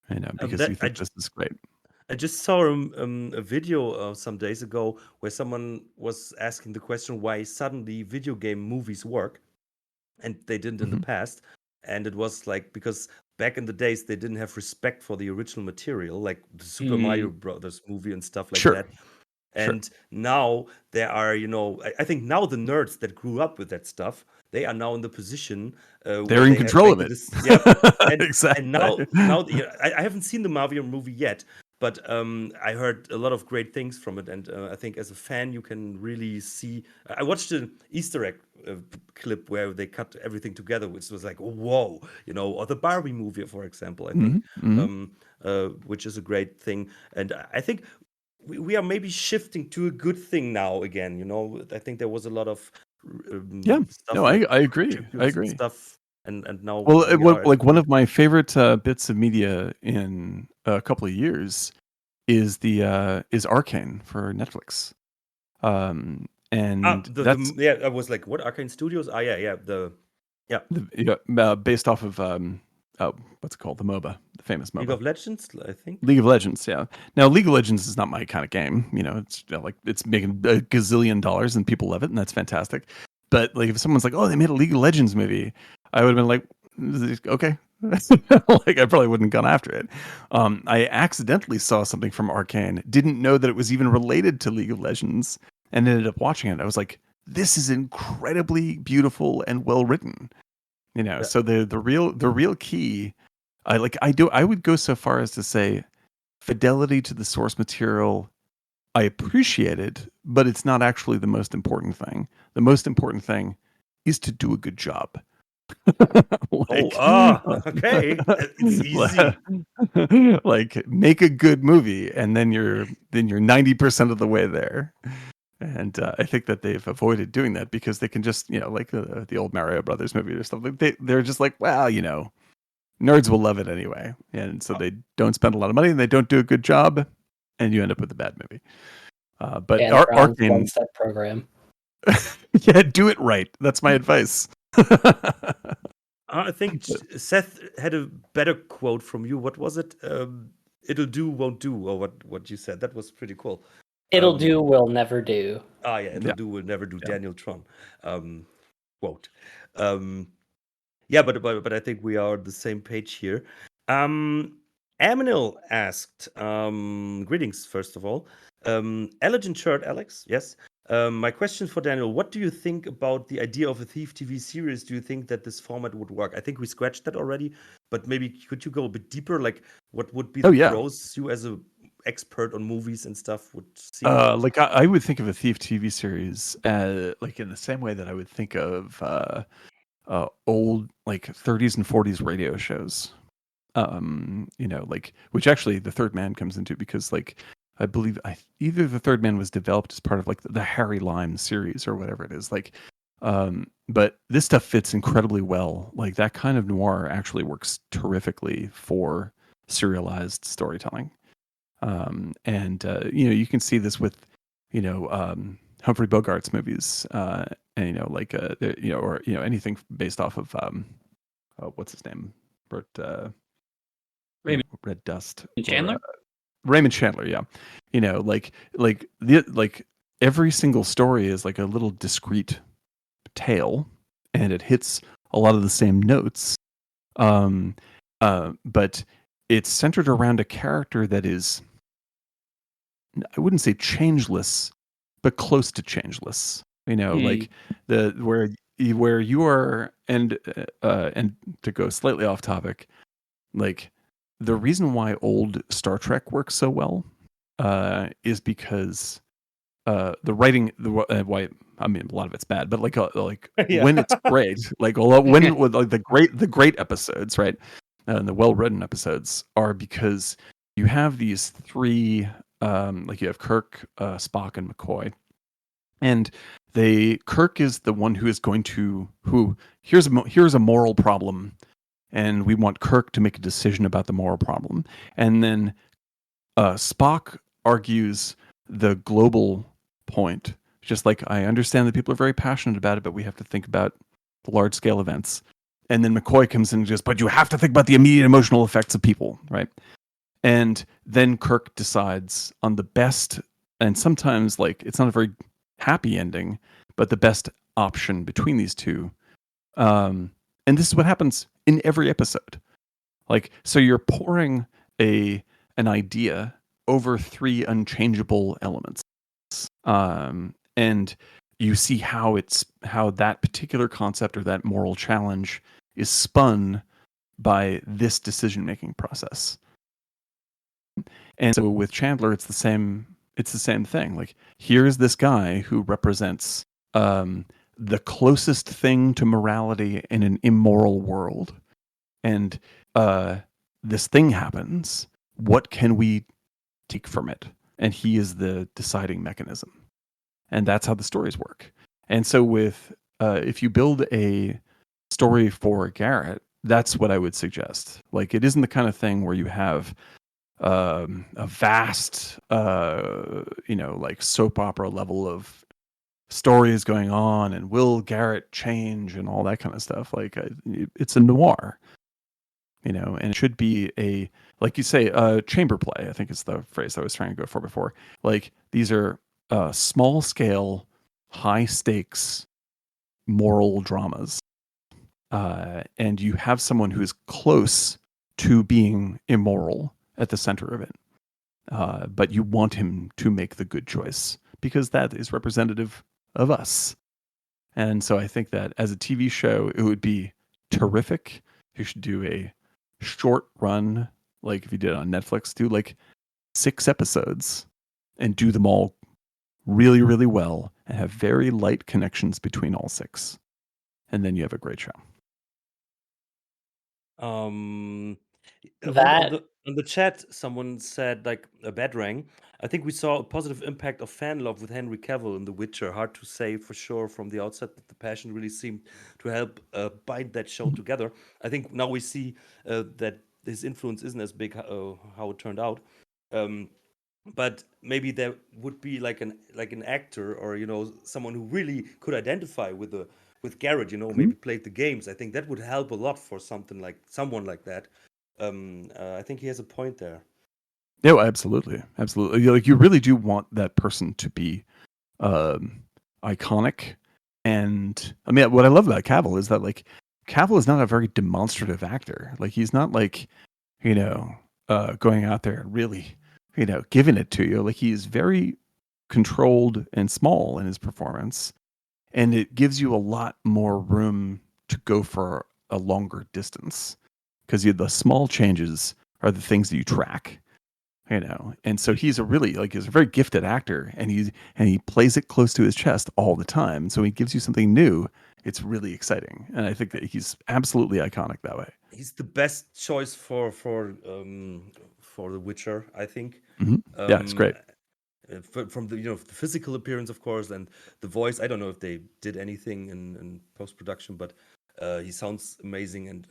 because you think this is great. I just saw a video some days ago where someone was asking the question why suddenly video game movies work, and they didn't in the past. And it was like because back in the days they didn't have respect for the original material, like the Super Mario Brothers movie and stuff like that. And now there are, I think now the nerds that grew up with that stuff, they are now in the position they're in control of it. Exactly. And now I haven't seen the Mario movie yet, but I heard a lot of great things from it, and I think as a fan you can really see. I watched an Easter egg clip where they cut everything together, which was like, whoa, or the Barbie movie, for example. I think, which is a great thing, and I think we are maybe shifting to a good thing now again. I think there was a lot of stuff. No, I agree. Stuff, and now like one of my favorite bits of media in a couple of years is Arcane for Netflix. And I was like, what, Arcane Studios? Based off of what's it called, the MOBA, the famous MOBA, League of Legends, I think. League of Legends, yeah. Now League of Legends is not my kind of game. It's like it's making a gazillion dollars and people love it, and that's fantastic. But like if someone's like, oh, they made a League of Legends movie, I would have been like, okay. Like I probably wouldn't have gone after it. I accidentally saw something from Arcane, didn't know that it was even related to League of Legends, and ended up watching it. I was like, this is incredibly beautiful and well written. So the real key, I would go so far as to say fidelity to the source material. I appreciate it, but it's not actually the most important thing. The most important thing is to do a good job. Okay. It's easy. Like make a good movie, and then you're 90% of the way there. And I think that they've avoided doing that because they can just, like the old Mario Brothers movie or something. They're just like, well, nerds will love it anyway, and so they don't spend a lot of money and they don't do a good job, and you end up with a bad movie. But And Arcane, one set program. yeah, do it right. That's my advice. I think Seth had a better quote from you. What was it? It'll do, won't do, or what you said. That was pretty cool. It'll do, will never do. Yeah, it'll Yeah. do, will never do. Yeah. Daniel THRON quote. Yeah, but I think we are on the same page here. Aminil asked, greetings, first of all. Elegant shirt, Alex, yes. My question for Daniel, what do you think about the idea of a Thief TV series? Do you think that this format would work? I think we scratched that already, but maybe could you go a bit deeper? Like, what would be the pros you as a expert on movies and stuff would see? Like I would think of a Thief TV series like in the same way that I would think of old like 30s and 40s radio shows. Like which actually the Third Man comes into, because like I believe either the Third Man was developed as part of like the Harry Lime series or whatever it is. Like, but this stuff fits incredibly well. Like that kind of noir actually works terrifically for serialized storytelling. And you can see this with Humphrey Bogart's movies, and or anything based off of what's his name, Red Dust, Chandler. Raymond Chandler, yeah. Like every single story is like a little discrete tale, and it hits a lot of the same notes. But it's centered around a character that is, I wouldn't say changeless, but close to changeless. Like where you are, and to go slightly off topic, like the reason why old Star Trek works so well is because the writing, why I mean a lot of it's bad, but like Yeah. when it's great, like when with like the great episodes, right, and the well written episodes are because you have these three, like you have Kirk, Spock, and McCoy, and Kirk is the one who is going to here's a moral problem, and we want Kirk to make a decision about the moral problem, and then Spock argues the global point, just like I understand that people are very passionate about it, but we have to think about the large scale events. And then McCoy comes in and just, but you have to think about the immediate emotional effects of people, right? And then Kirk decides on the best, and sometimes like it's not a very happy ending, but the best option between these two. And this is what happens in every episode. Like, so you're pouring an idea over three unchangeable elements. And you see how that particular concept or that moral challenge is spun by this decision-making process. And so with Chandler, it's the same thing. Like, here's this guy who represents the closest thing to morality in an immoral world. And this thing happens. What can we take from it? And he is the deciding mechanism. And that's how the stories work. And so with if you build a story for Garrett, that's what I would suggest. Like, it isn't the kind of thing where you have a vast, like soap opera level of stories going on, and will Garrett change and all that kind of stuff. Like, it's a noir, and it should be a, like you say, chamber play, I think is the phrase I was trying to go for before. Like, these are small scale, high stakes moral dramas. And you have someone who is close to being immoral at the center of it. But you want him to make the good choice because that is representative of us. And so I think that as a TV show, it would be terrific. You should do a short run, like if you did it on Netflix, do like 6 episodes and do them all really, really well and have very light connections between all 6. And then you have a great show. Um, That on the chat, someone said like a batarang. I think we saw a positive impact of fan love with Henry Cavill in The Witcher. Hard to say for sure from the outset, but the passion really seemed to help bind that show together. I think now we see that his influence isn't as big how it turned out. Um, but maybe there would be like an actor or someone who really could identify with Garrett, maybe played the games. I think that would help a lot for someone like that. I think he has a point there. No, absolutely, absolutely. Like you really do want that person to be iconic. And I mean, what I love about Cavill is that like Cavill is not a very demonstrative actor. Like he's not like going out there and really giving it to you. Like he's very controlled and small in his performance, and it gives you a lot more room to go for a longer distance because the small changes are the things that you track. And so he's a very gifted actor, and he plays it close to his chest all the time. And so he gives you something new. It's really exciting, and I think that he's absolutely iconic that way. He's the best choice for The Witcher, I think. Yeah, it's great. From the the physical appearance, of course, and the voice. I don't know if they did anything in post production, but he sounds amazing. And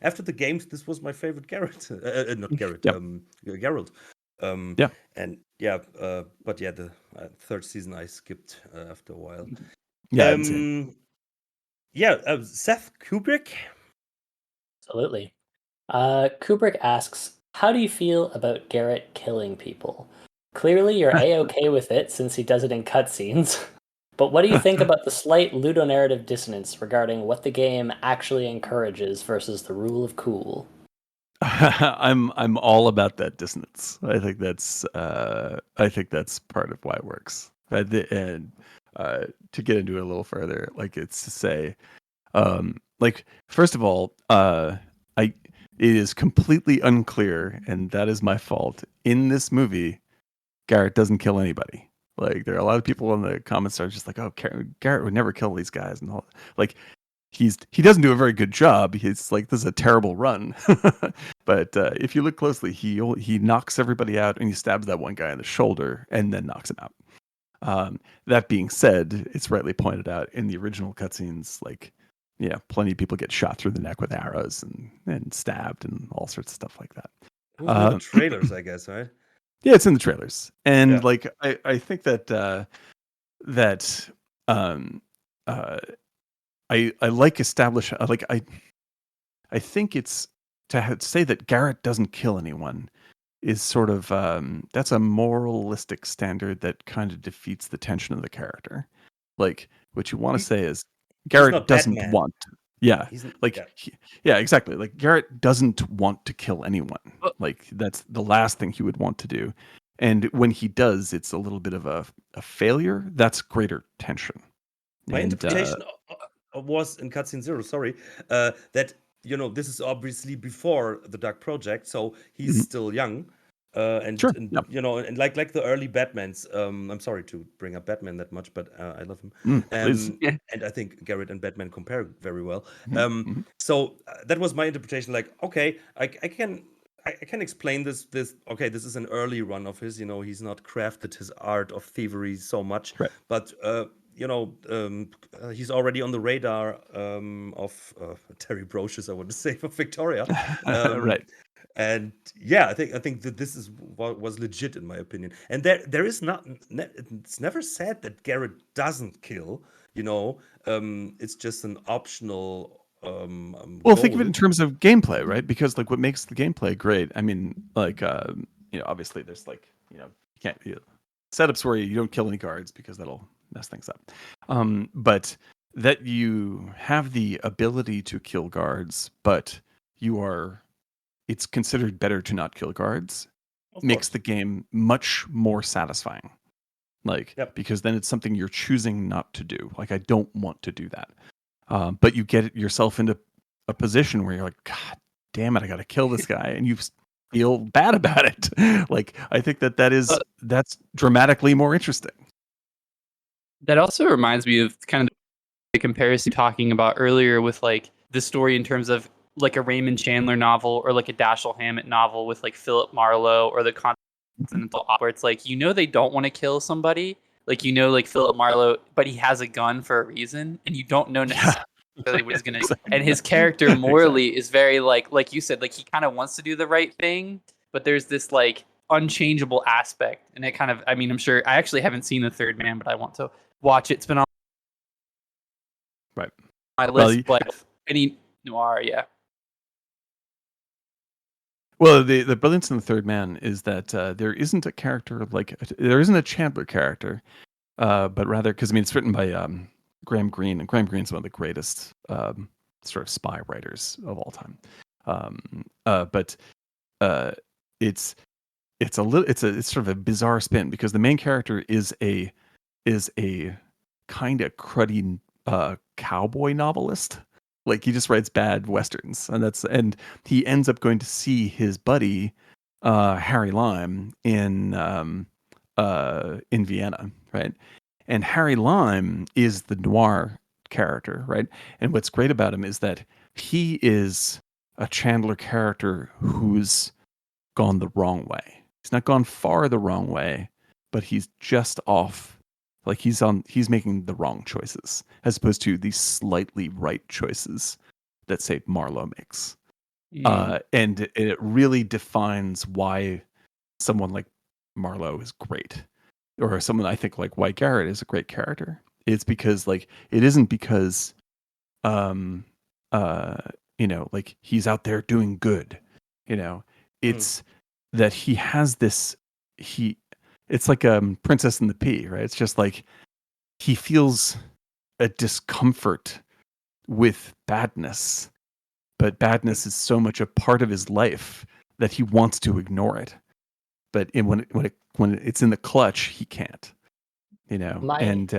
after the games, this was my favorite Garrett, not Garrett, Yep. Geralt. Yeah. And but yeah, the third season I skipped after a while. Yeah, insane. Seth Kubrick. absolutely. Kubrick asks, "How do you feel about Garrett killing people? Clearly, you're a-okay with it since he does it in cutscenes. But what do you think about the slight ludonarrative dissonance regarding what the game actually encourages versus the rule of cool?" I'm all about that dissonance. I think that's part of why it works. And to get into it a little further, like it's to say, like first of all, it is completely unclear, and that is my fault. In this movie, Garrett doesn't kill anybody. Like there are a lot of people in the comments are just like, "Oh, Garrett would never kill these guys," and all. Like he doesn't do a very good job. He's like, this is a terrible run. But if you look closely, he knocks everybody out, and he stabs that one guy in the shoulder and then knocks him out. That being said, it's rightly pointed out in the original cutscenes, like, yeah, plenty of people get shot through the neck with arrows and stabbed and all sorts of stuff like that. It was in the trailers, I guess, right? Yeah, it's in the trailers, and Yeah. like I think that I like establish like I think it's to say that Garrett doesn't kill anyone is sort of that's a moralistic standard that kind of defeats the tension of the character. Like what you want to say is Garrett not doesn't Batman. want. Yeah, He's like yeah. yeah, exactly. Like Garrett doesn't want to kill anyone. Well- Like that's the last thing he would want to do. And when he does, it's a little bit of a failure. That's greater tension. My And, interpretation was in cutscene 0, sorry, that this is obviously before the Dark Project, so he's still young, and, Sure, and yep. and like the early Batmans. I'm sorry to bring up Batman that much, but I love him. Please. And I think Garrett and Batman compare very well. Mhm. So that was my interpretation. Like, okay, I can explain this. Okay, this is an early run of his. He's not crafted his art of thievery so much, Right. but he's already on the radar of Terry Brocious, I want to say, for Victoria. Right. And yeah, I think that this is what was legit in my opinion. And there is not. It's never said that Garrett doesn't kill. It's just an optional. Well, think of it goal. in terms of gameplay, right? Because like what makes the gameplay great, I mean, like obviously there's like you can't setups where you don't kill any guards because that'll mess things up. But that you have the ability to kill guards, but it's considered better to not kill guards, Of makes course. the game much more satisfying. Like, Yep. because then it's something you're choosing not to do. Like, I don't want to do that. But you get yourself into a position where you're like, God damn it, I got to kill this guy. And you feel bad about it. Like, I think that's dramatically more interesting. That also reminds me of kind of the comparison talking about earlier with like the story in terms of like a Raymond Chandler novel or like a Dashiell Hammett novel with like Philip Marlowe or the Continental Op, where it's like, they don't want to kill somebody. Like, like Philip Marlowe, but he has a gun for a reason, and you don't know necessarily what he's gonna do. And his character morally is very like you said, like he kind of wants to do the right thing, but there's this like unchangeable aspect, and it kind of, I mean, I'm sure I actually haven't seen The Third Man, but I want to watch it. It's been on my list, but any Noir, yeah. Well, the brilliance in The Third Man is that there isn't a character there isn't a Chandler character, but rather, because I mean it's written by Graham Greene, and Graham Greene's one of the greatest sort of spy writers of all time. But it's sort of a bizarre spin, because the main character is a kind of cruddy cowboy novelist. Like, he just writes bad westerns, and he ends up going to see his buddy Harry Lime in Vienna, right? And Harry Lime is the Noir character, right? And what's great about him is that he is a Chandler character who's gone the wrong way. He's not gone far the wrong way, but he's just off. Like, he's making the wrong choices, as opposed to the slightly right choices that, say, Marlowe makes. And it really defines why someone like Marlowe is great, or someone, I think, like why Garrett is a great character. It's because, like, it isn't because, like he's out there doing good. It's that he has this. It's like Princess and the Pea, right? It's just like he feels a discomfort with badness, but badness is so much a part of his life that he wants to ignore it. But when it's in the clutch, he can't, and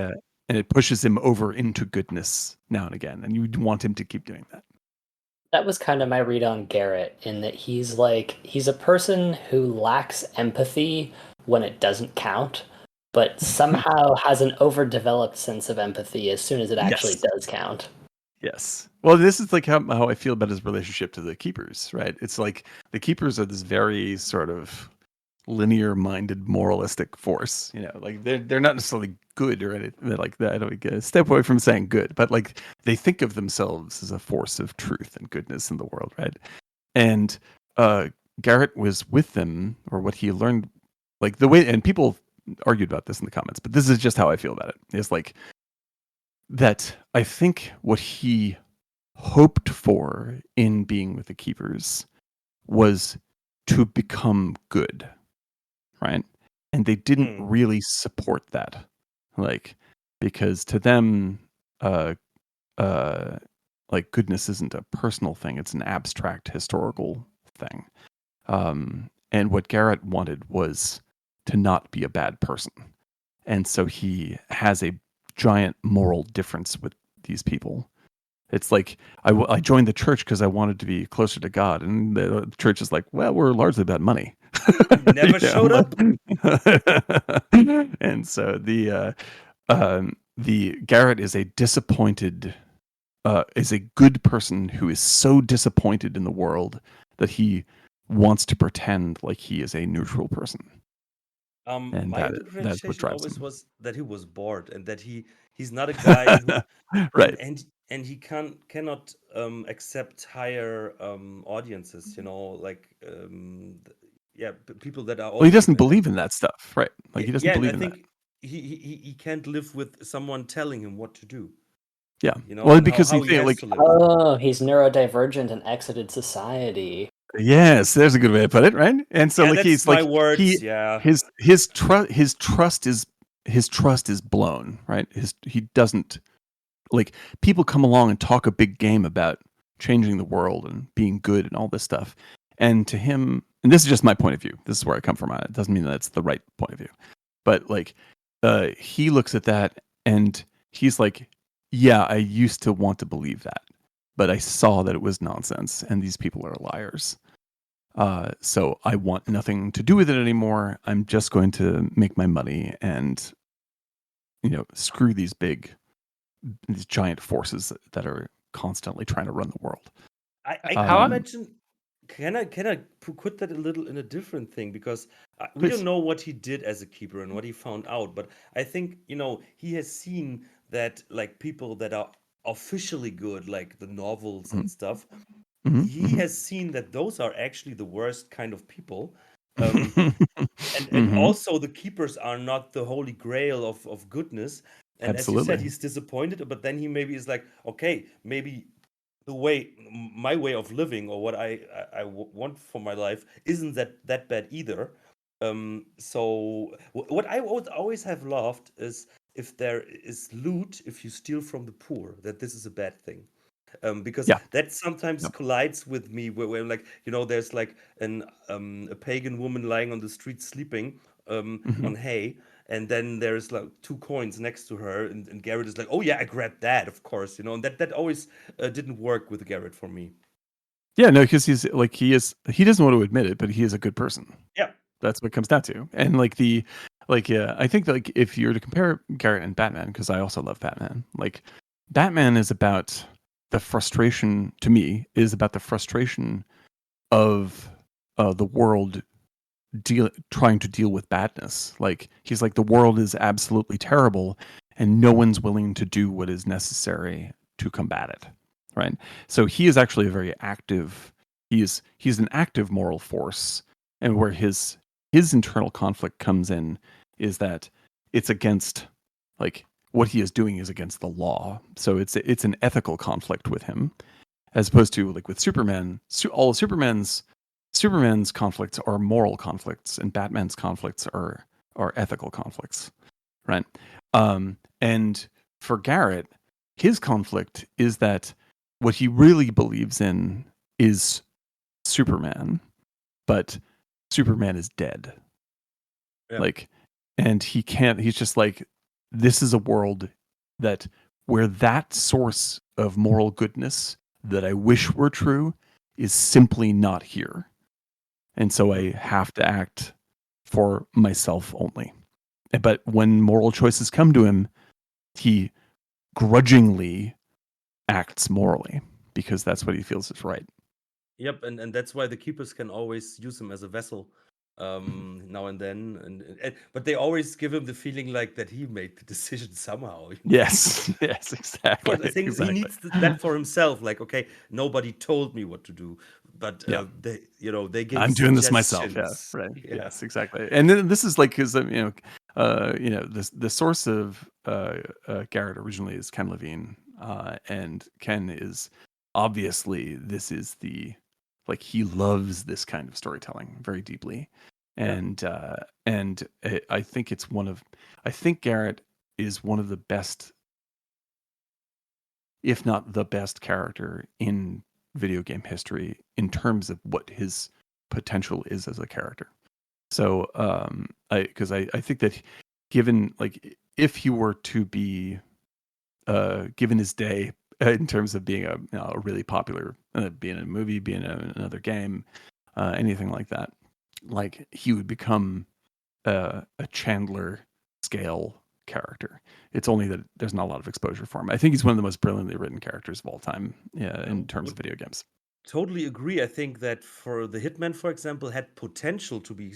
it pushes him over into goodness now and again, and you want him to keep doing that. That was kind of my read on Garrett, in that he's a person who lacks empathy when it doesn't count, but somehow has an overdeveloped sense of empathy as soon as it actually does count. Yes. Well, this is like how I feel about his relationship to the Keepers, right? It's like the Keepers are this very sort of linear-minded, moralistic force. Like they're not necessarily good or anything like that. I don't get step away from saying good, but like they think of themselves as a force of truth and goodness in the world, right? And Garrett was with them, or what he learned, like the way, and people argued about this in the comments, but this is just how I feel about it. Is like that I think what he hoped for in being with the Keepers was to become good, right? And they didn't really support that, like, because to them, like, goodness isn't a personal thing; it's an abstract historical thing. And what Garrett wanted was to not be a bad person, and so he has a giant moral difference with these people. It's like, I joined the church because I wanted to be closer to God, and the church is like, well, we're largely about money. Never showed up. And so the Garrett is a disappointed, is a good person who is so disappointed in the world that he wants to pretend like he is a neutral person. And My that's what interpretation drives always him. was that he was bored, and that he's not a guy who, Right. and he cannot accept higher audiences, like people that are Well, he doesn't open-minded. believe in that stuff, right? Like, he doesn't Yeah, and I believe in that. think he can't live with someone telling him what to do. Yeah. and Well, because how he he has like, to live. Oh, he's neurodivergent and exited society. yes, there's a good way to put it, right? And so, Yeah, like, that's he's my like, words. Yeah. his trust is blown, right? He doesn't, like, people come along and talk a big game about changing the world and being good and all this stuff, and to him, and this is just my point of view, this is where I come from, it doesn't mean that's the right point of view, but like, he looks at that and he's like, yeah, I used to want to believe that, but I saw that it was nonsense and these people are liars. So I want nothing to do with it anymore. I'm just going to make my money and, screw these giant forces that are constantly trying to run the world. I can How? imagine. Can I put that a little in a different thing because we don't Please. know what he did as a keeper and what he found out, but I think he has seen that like people that are officially good, like the novels and stuff, he has seen that those are actually the worst kind of people. Um, and also the keepers are not the holy grail of goodness. And as you said, Absolutely. he's disappointed, but then he maybe is like, okay, maybe my way of living or what I want for my life isn't that bad either. So what I would always have loved is if there is loot if you steal from the poor, that this is a bad thing. Because Yeah. that sometimes Yep. collides with me where like there's like a pagan woman lying on the street sleeping on hay, and then there's like 2 coins next to her, and Garrett is like, oh yeah, I grabbed that, of course, and that always didn't work with Garrett for me. Yeah, no, because he doesn't want to admit it, but he is a good person. Yeah. That's what it comes down to. And I think like if you were to compare Garrett and Batman, because I also love Batman, like Batman is about the frustration, to me, is about the frustration of the world trying to deal with badness. Like he's like, the world is absolutely terrible and no one's willing to do what is necessary to combat it. Right. So he is actually a very active, he's an active moral force. And where his internal conflict comes in is that it's against, like, what he is doing is against the law. So it's an ethical conflict with him, as opposed to like with Superman. All of Superman's conflicts are moral conflicts, and Batman's conflicts are ethical conflicts, right? And for Garrett, his conflict is that what he really believes in is Superman, but Superman is dead. Yeah. Like, and he can't. He's just like, this is a world that where that source of moral goodness that I wish were true is simply not here. And so I have to act for myself only. But when moral choices come to him, he grudgingly acts morally because that's what he feels is right. Yep, and that's why the keepers can always use him as a vessel now and then, but they always give him the feeling like that he made the decision somehow. Yes, yes, exactly. But I think he exactly. needs that for himself. Like, okay, nobody told me what to do, but Yeah. they gave I'm doing this myself. Yeah, suggestions. right. Yeah. Yes, exactly. And then this is like because the source of Garrett originally is Ken Levine, and Ken is obviously this is the like he loves this kind of storytelling very deeply, and I think I think Garrett is one of the best, if not the best character in video game history in terms of what his potential is as a character. So I think that given like if he were to be given his day in terms of being a really popular being in a movie, being in another game, anything like that, like he would become a Chandler scale character. It's only that there's not a lot of exposure for him. I think he's one of the most brilliantly written characters of all time, in terms of video games. Totally agree. I think that for the Hitman, for example, had potential to be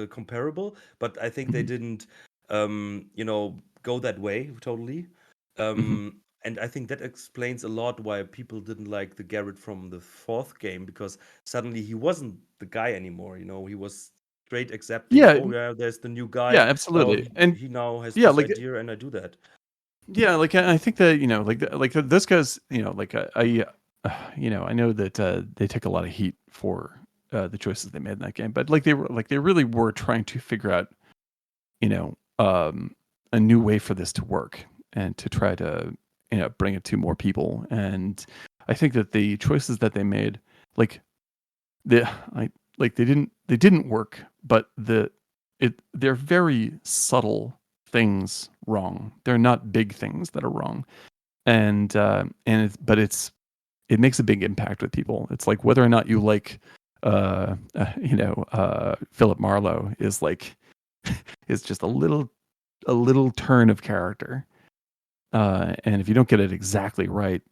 comparable, but I think they didn't, go that way totally. And I think that explains a lot why people didn't like the Garrett from the fourth game, because suddenly he wasn't the guy anymore. He was straight accepting. Yeah, Oh yeah, there's the new guy. yeah, Oh, absolutely. And he now has yeah, this like idea, and I do that. yeah, like I think that those guys, like I know that they took a lot of heat for the choices they made in that game, but like they really were trying to figure out a new way for this to work and to try to bring it to more people. And I think that the choices that they made, like they didn't work, but they're very subtle things wrong. They're not big things that are wrong, and it makes a big impact with people. It's like whether or not you like Philip Marlowe is like is just a little turn of character, and if you don't get it exactly right,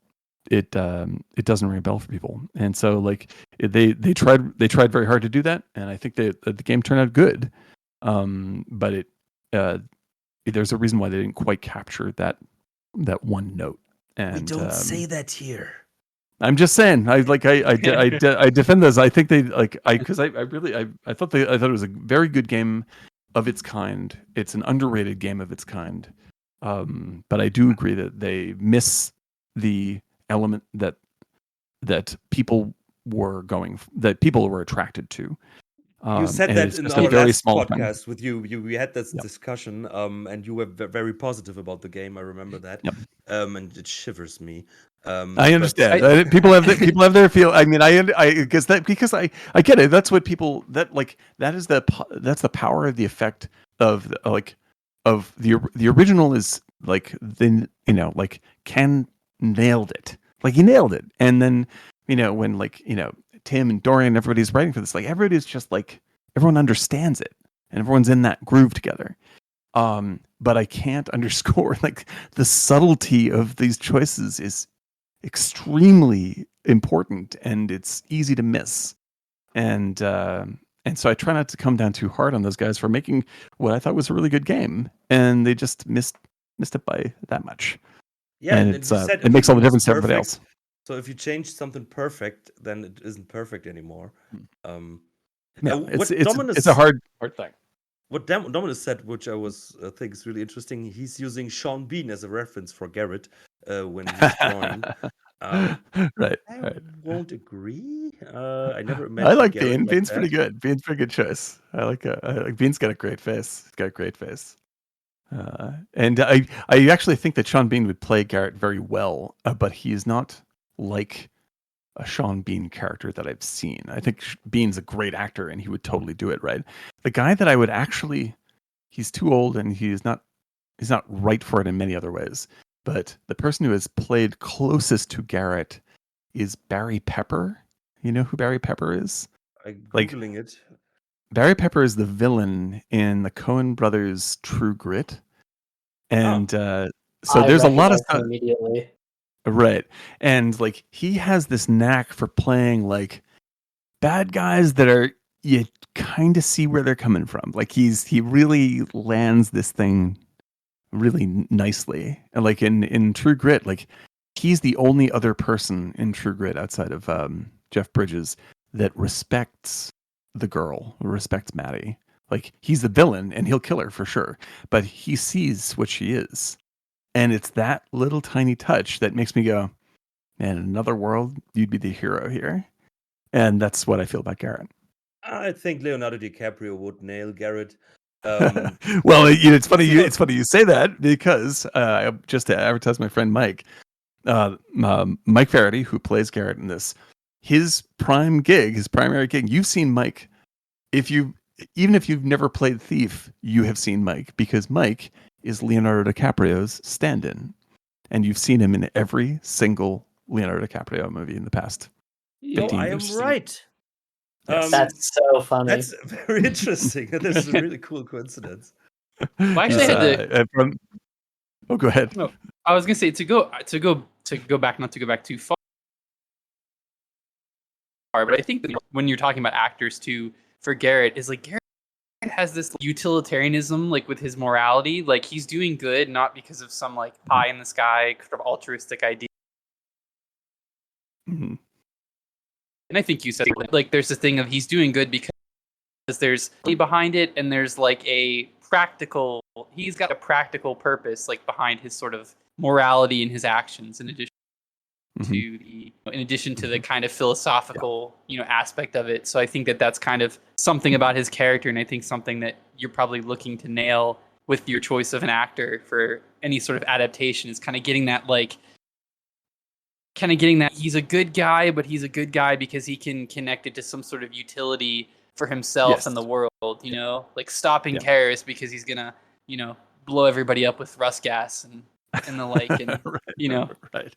it doesn't ring a bell for people. And so like they tried very hard to do that, and I think the game turned out good. But there's a reason why they didn't quite capture that one note. And We don't say that here. I'm just saying. I defend those. I think they because I thought it was a very good game of its kind. It's an underrated game of its kind. But I do agree that they miss the element that people were attracted to. You said and that it's in just our a very last small podcast with you. We had this Yep. discussion, and you were very positive about the game. I remember that. Yep. And it shivers me. I but understand. People have their feel. I mean, I because I get it. That's what people that's the power of the effect of the original is like Ken nailed it. Like he nailed it. And then when Tim and Dorian and everybody's writing for this, like everybody's just like everyone understands it and everyone's in that groove together. But I can't underscore like the subtlety of these choices is extremely important and it's easy to miss. And so I try not to come down too hard on those guys for making what I thought was a really good game, and they just missed it by that much. yeah, And and it's you said it makes all the it's difference to everybody perfect. else. So if you change something perfect, then it isn't perfect anymore. Yeah, What it's a hard thing. What Dominus said, which I think is really interesting, he's using Sean Bean as a reference for Garrett when he's drawing. Right. I won't agree. I never I imagined like Garrett Bean. like Bean's that. pretty good. Bean's a pretty good choice. I like Bean's got a great face. He's got a great face. And I actually think that Sean Bean would play Garrett very well, but he is not like a Sean Bean character that I've seen. I think Bean's a great actor and he would totally do it right. The guy that I would actually, he's too old and he's not right for it in many other ways. But the person who has played closest to Garrett is Barry Pepper. You know who Barry Pepper is? I'm Like- googling it. Barry Pepper is the villain in the Coen Brothers True Grit. And so I there's a lot of recognized him stuff. immediately. Right. And like he has this knack for playing like bad guys that are you kind of see where they're coming from. Like he really lands this thing really nicely. And like in True Grit, like he's the only other person in True Grit outside of Jeff Bridges that respects the girl, respects Maddie. Like he's the villain and he'll kill her for sure, but he sees what she is. And it's that little tiny touch that makes me go, man, in another world, you'd be the hero here. And that's what I feel about Garrett. I think Leonardo DiCaprio would nail Garrett. Well, it's funny. It's funny you say that because just to advertise my friend Mike, Mike Faraday, who plays Garrett in this, his primary gig. You've seen Mike. Even if you've never played Thief, you have seen Mike because Mike is Leonardo DiCaprio's stand-in, and you've seen him in every single Leonardo DiCaprio movie in the past. No, 15 I am years. right. Yes. That's so funny. That's very interesting. This is a really cool coincidence. Well, actually, I had to. Oh, go ahead. No, I was gonna say to go back, not to go back too far, but I think that when you're talking about actors too, for Garrett is like Garrett has this utilitarianism, like with his morality, like he's doing good not because of some like pie in the sky sort of altruistic idea. Mm-hmm. And I think you said like there's this thing of he's doing good because there's money behind it, and there's like he's got a practical purpose like behind his sort of morality and his actions in addition to the kind of philosophical aspect of it. So I think that that's kind of something about his character, and I think something that you're probably looking to nail with your choice of an actor for any sort of adaptation is kind of getting that he's a good guy, but he's a good guy because he can connect it to some sort of utility for himself and the world, like stopping terrorists because he's gonna blow everybody up with rust gas and the like, and right.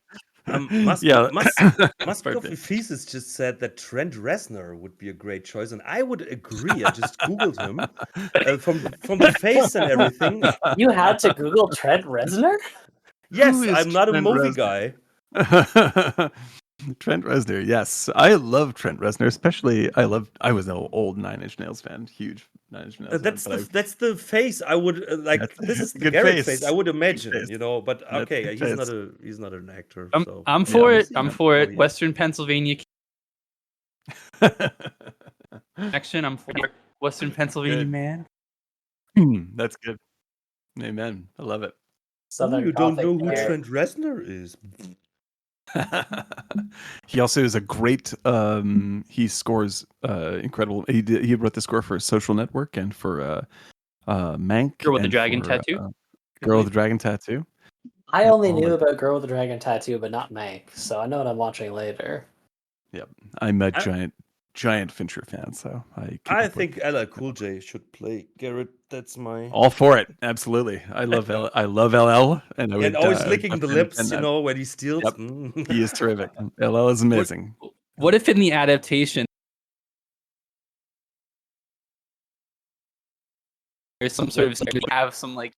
Muscoffy Thesis just said that Trent Reznor would be a great choice, and I would agree. I just googled him from the face and everything. You had to Google Trent Reznor? Yes, Who is I'm not a Trent movie Reznor? guy. Trent Reznor, yes, I love Trent Reznor. Especially, I was an old Nine Inch Nails fan, huge Nine Inch Nails fan. But That's the face I would like. This is that's a the good Garrett face I face. would Good imagine, face. you know. But That's a okay, good he's face. not an actor, I'm so I'm Yeah, for we'll it. see. I'm for Oh, it. yeah. Western Pennsylvania action. I'm for Western Pennsylvania Good. man. That's good. Amen. I love it. Ooh, Southern you don't Gothic know who hair. Trent Reznor is? He also is a great. He scores incredible. He wrote the score for Social Network and for Mank Girl with the and dragon for tattoo. I Girl with the believe. Dragon Tattoo. I Yep, only all knew my- about Girl with the Dragon Tattoo, but not Mank, so I know what I'm watching later. Yep, I'm a I- giant Fincher fan, so I keep I up with think LL Cool J should play Garrett. That's my all for it. Absolutely, I love LL, and I and would always licking the definitely lips, defend you that. know, when he steals. Yep. Mm. He is terrific. LL is amazing. What if in the adaptation there's some sort of have some like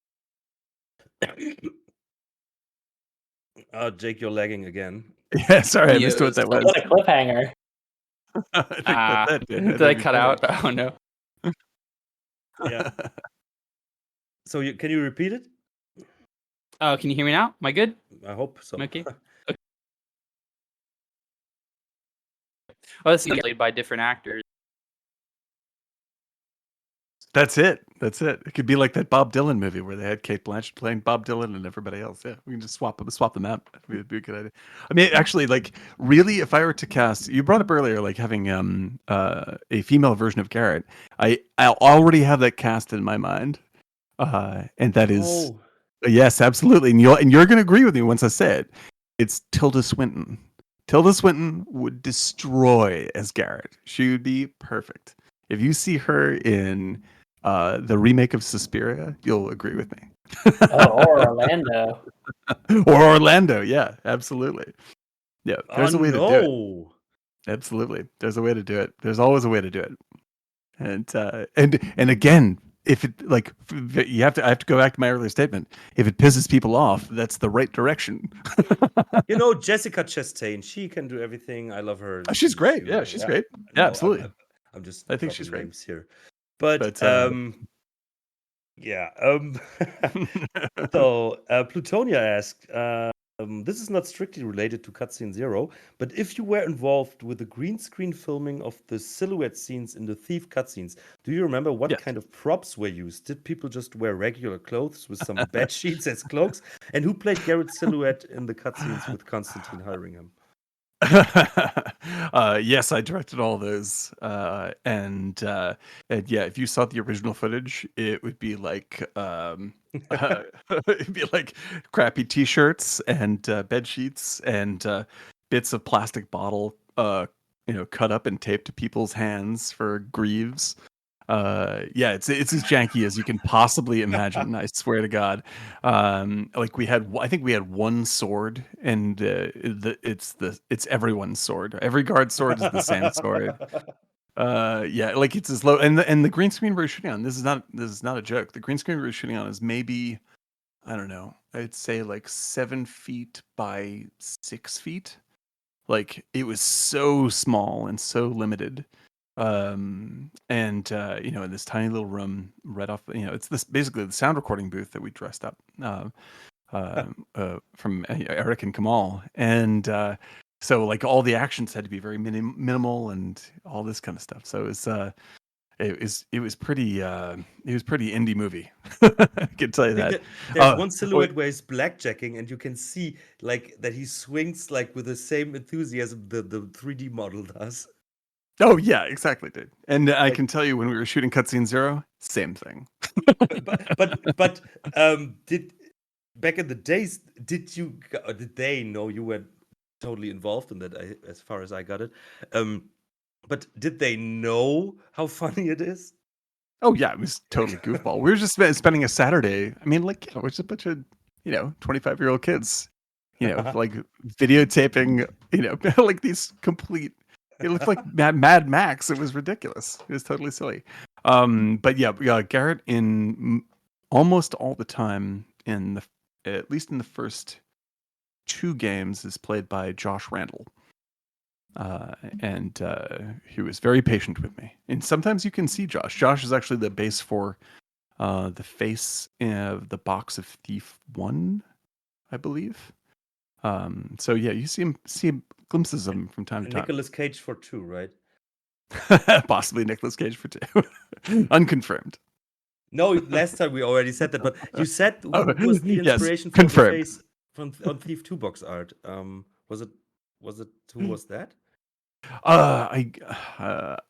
Jake, you're lagging again. Yeah, sorry, I missed what videos? that was. What a cliffhanger! I think that's it. Dude. Did I cut out? Oh no. Yeah. So can you repeat it? Oh, can you hear me now? Am I good? I hope so. Okay. Oh, this is played by different actors. That's it. That's it. It could be like that Bob Dylan movie where they had Kate Blanchett playing Bob Dylan and everybody else. Yeah, we can just swap them out. It'd be a good idea. I mean, actually, like, really, if I were to cast, you brought up earlier, like having a female version of Garrett. I already have that cast in my mind, and that is Oh, yes, absolutely. And you're going to agree with me once I say it. It's Tilda Swinton. Tilda Swinton would destroy as Garrett. She would be perfect. If you see her in the remake of Suspiria, you'll agree with me. Oh, or Orlando. Or Orlando, yeah, absolutely. Yeah, there's a way to do it. no. Absolutely, there's a way to do it. There's always a way to do it. And again, if it like I have to go back to my earlier statement. If it pisses people off, that's the right direction. You know, Jessica Chastain, she can do everything. I love her. She's great. Yeah, she's great. Yeah, No, absolutely. I'm just I think dropping she's great. names here. But yeah. So Plutonia asked, this is not strictly related to Cutscene Zero, but if you were involved with the green screen filming of the silhouette scenes in the Thief cutscenes, do you remember what Yes. kind of props were used? Did people just wear regular clothes with some bed sheets as cloaks? And who played Garrett's silhouette in the cutscenes with Constantine hiring him? Yes, I directed all those, and yeah, if you saw the original footage, it would be like it'd be like crappy T-shirts and bed sheets and bits of plastic bottle, cut up and taped to people's hands for greaves. Yeah, it's as janky as you can possibly imagine. I swear to God. Like I think we had one sword, and it's everyone's sword. Every guard sword is the same sword. Yeah, like it's as low, and the green screen we're shooting on. This is not a joke. The green screen we're shooting on is maybe, I don't know, I'd say like 7 feet by 6 feet. Like it was so small and so limited. In this tiny little room right off, it's this basically the sound recording booth that we dressed up from Eric and Kamal, and so like all the actions had to be very minimal and all this kind of stuff. So it was pretty indie movie. I can tell you that. There's one silhouette where he's blackjacking, and you can see like that he swings like with the same enthusiasm the 3D model does. Oh yeah, exactly, dude. And I can tell you, when we were shooting Cutscene Zero, same thing. but did back in the days, did they know you were totally involved in that? As far as I got it, but did they know how funny it is? Oh yeah, it was totally goofball. We were just spending a Saturday. I mean, like, we're just a bunch of 25-year-old kids, like videotaping, like these complete. It looked like Mad Max. It was ridiculous. It was totally silly. But yeah, Garrett in almost all the time at least in the first 2 games is played by Josh Randall. And he was very patient with me. And sometimes you can see Josh. Josh is actually the base for the face of the box of Thief 1, I believe. So yeah, you see glimpses of him from time to time. Nicolas Cage for 2, right? Possibly Nicolas Cage for 2. Unconfirmed. No, last time we already said that, but you said who Oh, was the yes, inspiration for confirmed. the face on Thief 2 box art? Was it who was that?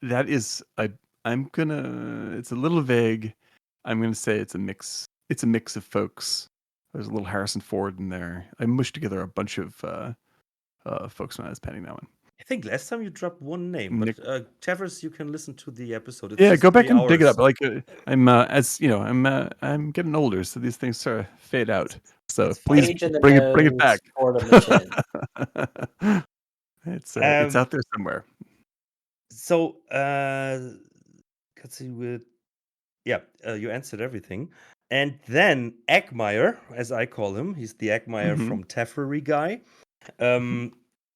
That is I'm gonna. It's a little vague. I'm gonna say it's a mix. It's a mix of folks. There's a little Harrison Ford in there. I mushed together a bunch of folks when I was penning that one. I think last time you dropped one name, Nick. but Tavers, you can listen to the episode. It's Yeah, just go back 3 and dig it hours. up. Like I'm as you know, I'm getting older, so these things sort of fade out. So It's fine. please Page in the bring it nose, back. Ford on the chin. It's out there somewhere. So let's see with you answered everything. And then Eggmeyer, as I call him, he's the Eggmeyer Mhm. from Teferi Guy.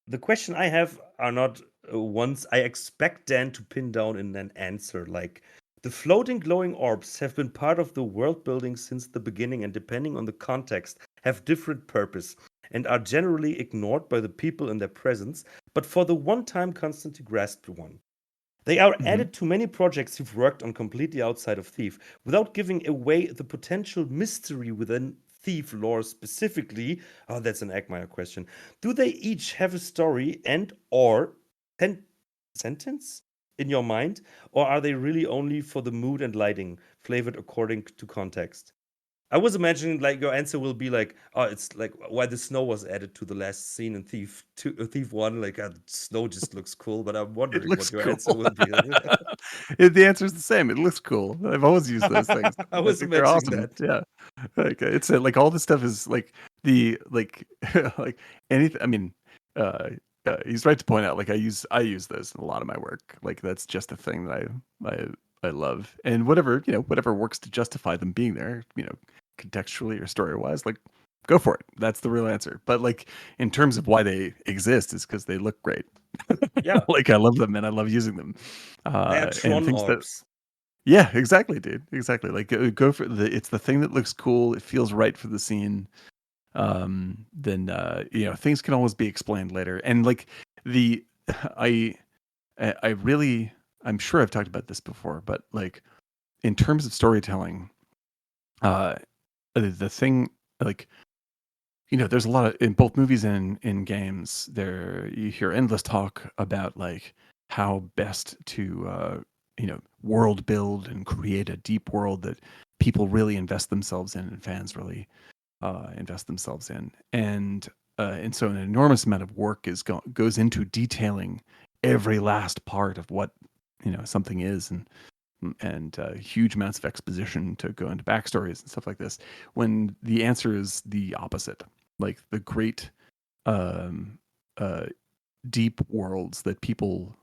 The question I have are not ones I expect Dan to pin down in an answer. Like, the floating glowing orbs have been part of the world building since the beginning, and depending on the context, have different purpose and are generally ignored by the people in their presence, but for the one time constantly grasped one. They are added to many projects you've worked on completely outside of Thief, without giving away the potential mystery within Thief lore specifically. Oh, that's an Eggmeyer question. Do they each have a story and or sentence in your mind, or are they really only for the mood and lighting, flavored according to context? I was imagining like your answer will be like, oh, it's like why the snow was added to the last scene in Thief 2, Thief 1. Like snow just looks cool, but I'm It wondering looks what your cool. answer will be. The answer is the same. It looks cool. I've always used those things. I was think they're imagining awesome. that. Yeah, like it's like all this stuff is like the like like anything. I mean, he's right to point out. Like I use those in a lot of my work. Like that's just a thing that I love, and whatever works to justify them being there. Contextually or story wise, like go for it. That's the real answer. But like in terms of why they exist, is because they look great. Yeah. Like I love them and I love using them. They are And THRON things that orbs. yeah, exactly, dude. Exactly. Like go for it's the thing that looks cool. It feels right for the scene. Then things can always be explained later. And like I really, I'm sure I've talked about this before, but like in terms of storytelling, the thing like there's a lot of in both movies and in games there you hear endless talk about like how best to world build and create a deep world that people really invest themselves in and fans really invest themselves in, and so an enormous amount of work goes into detailing every last part of what something is, and huge amounts of exposition to go into backstories and stuff like this, when the answer is the opposite. Like the great deep worlds that people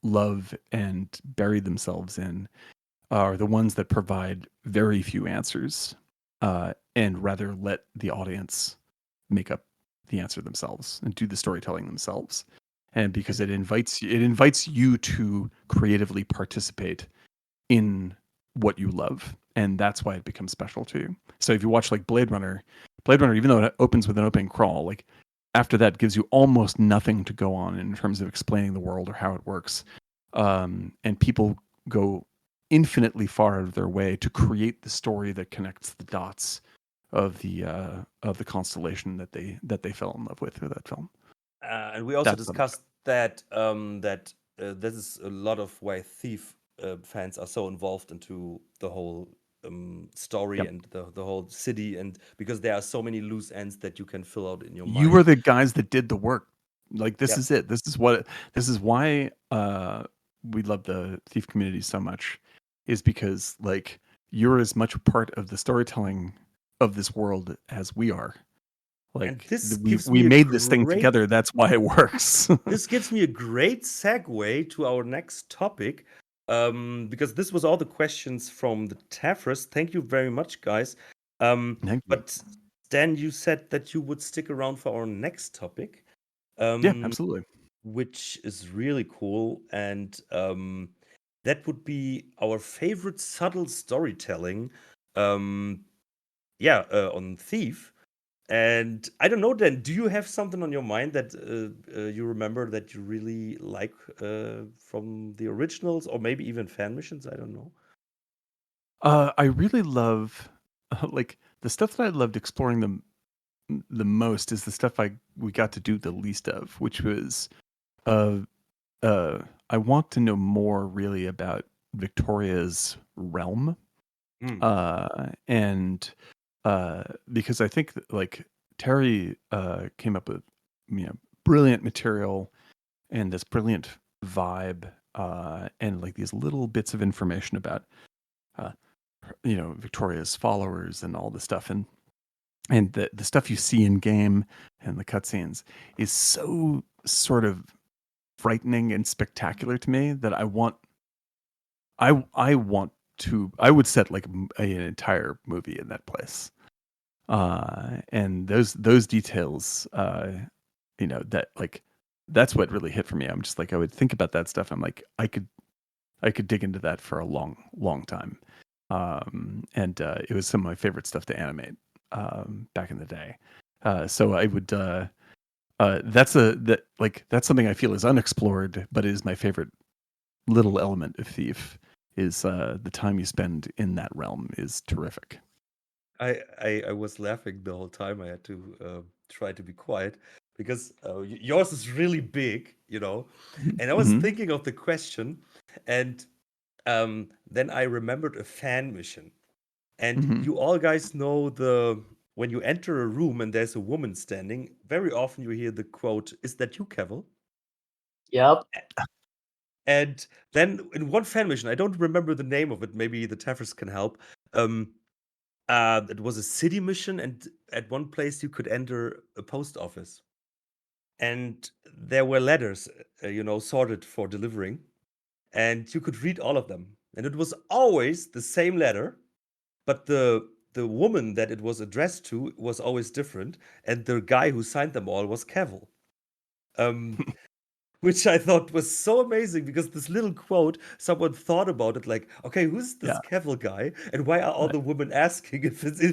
love and bury themselves in are the ones that provide very few answers, and rather let the audience make up the answer themselves and do the storytelling themselves. And because it invites you to creatively participate in what you love, and that's why it becomes special to you. So if you watch like Blade Runner, even though it opens with an open crawl, like after that gives you almost nothing to go on in terms of explaining the world or how it works, and people go infinitely far out of their way to create the story that connects the dots of the constellation that they fell in love with through that film. And we also discussed that this is a lot of why Thief fans are so involved into the whole story and the whole city, and because there are so many loose ends that you can fill out in your mind. You were the guys that did the work. Like this is it. This is why we love the Thief community so much, is because like you're as much part of the storytelling of this world as we are. Like we made this thing together. That's why it works. This gives me a great segue to our next topic, because this was all the questions from the Tafras. Thank you very much, guys. But Stan, you said that you would stick around for our next topic. Yeah, absolutely. Which is really cool. And that would be our favorite subtle storytelling. On Thief. And I don't know, Dan, do you have something on your mind that you remember that you really like from the originals or maybe even fan missions? I don't know. I really love like the stuff that I loved exploring the most is the stuff we got to do the least of, which was uh I want to know more really about Victoria's realm. And because I think that, like, Terry came up with brilliant material and this brilliant vibe and like these little bits of information about Victoria's followers and all this stuff, and the stuff you see in game and the cutscenes is so sort of frightening and spectacular to me that I would set like an entire movie in that place. And those details, that like that's what really hit for me. I'm just like, I would think about that stuff. I'm like, I could dig into that for a long time. And it was some of my favorite stuff to animate back in the day. So I would that's something I feel is unexplored, but is my favorite little element of Thief. Is the time you spend in that realm is terrific. I was laughing the whole time. I had to try to be quiet because yours is really big, And I was thinking of the question, and then I remembered a fan mission. And you all guys know when you enter a room and there's a woman standing, very often you hear the quote, "Is that you, Cavill?" Yep. And then in one fan mission, I don't remember the name of it. Maybe the Tethers can help. It was a city mission, and at one place you could enter a post office, and there were letters, sorted for delivering, and you could read all of them, and it was always the same letter, but the woman that it was addressed to was always different, and the guy who signed them all was Cavill. Which I thought was so amazing because this little quote, someone thought about it like, okay, who's this Cavill guy? And why are all the women asking if it's him?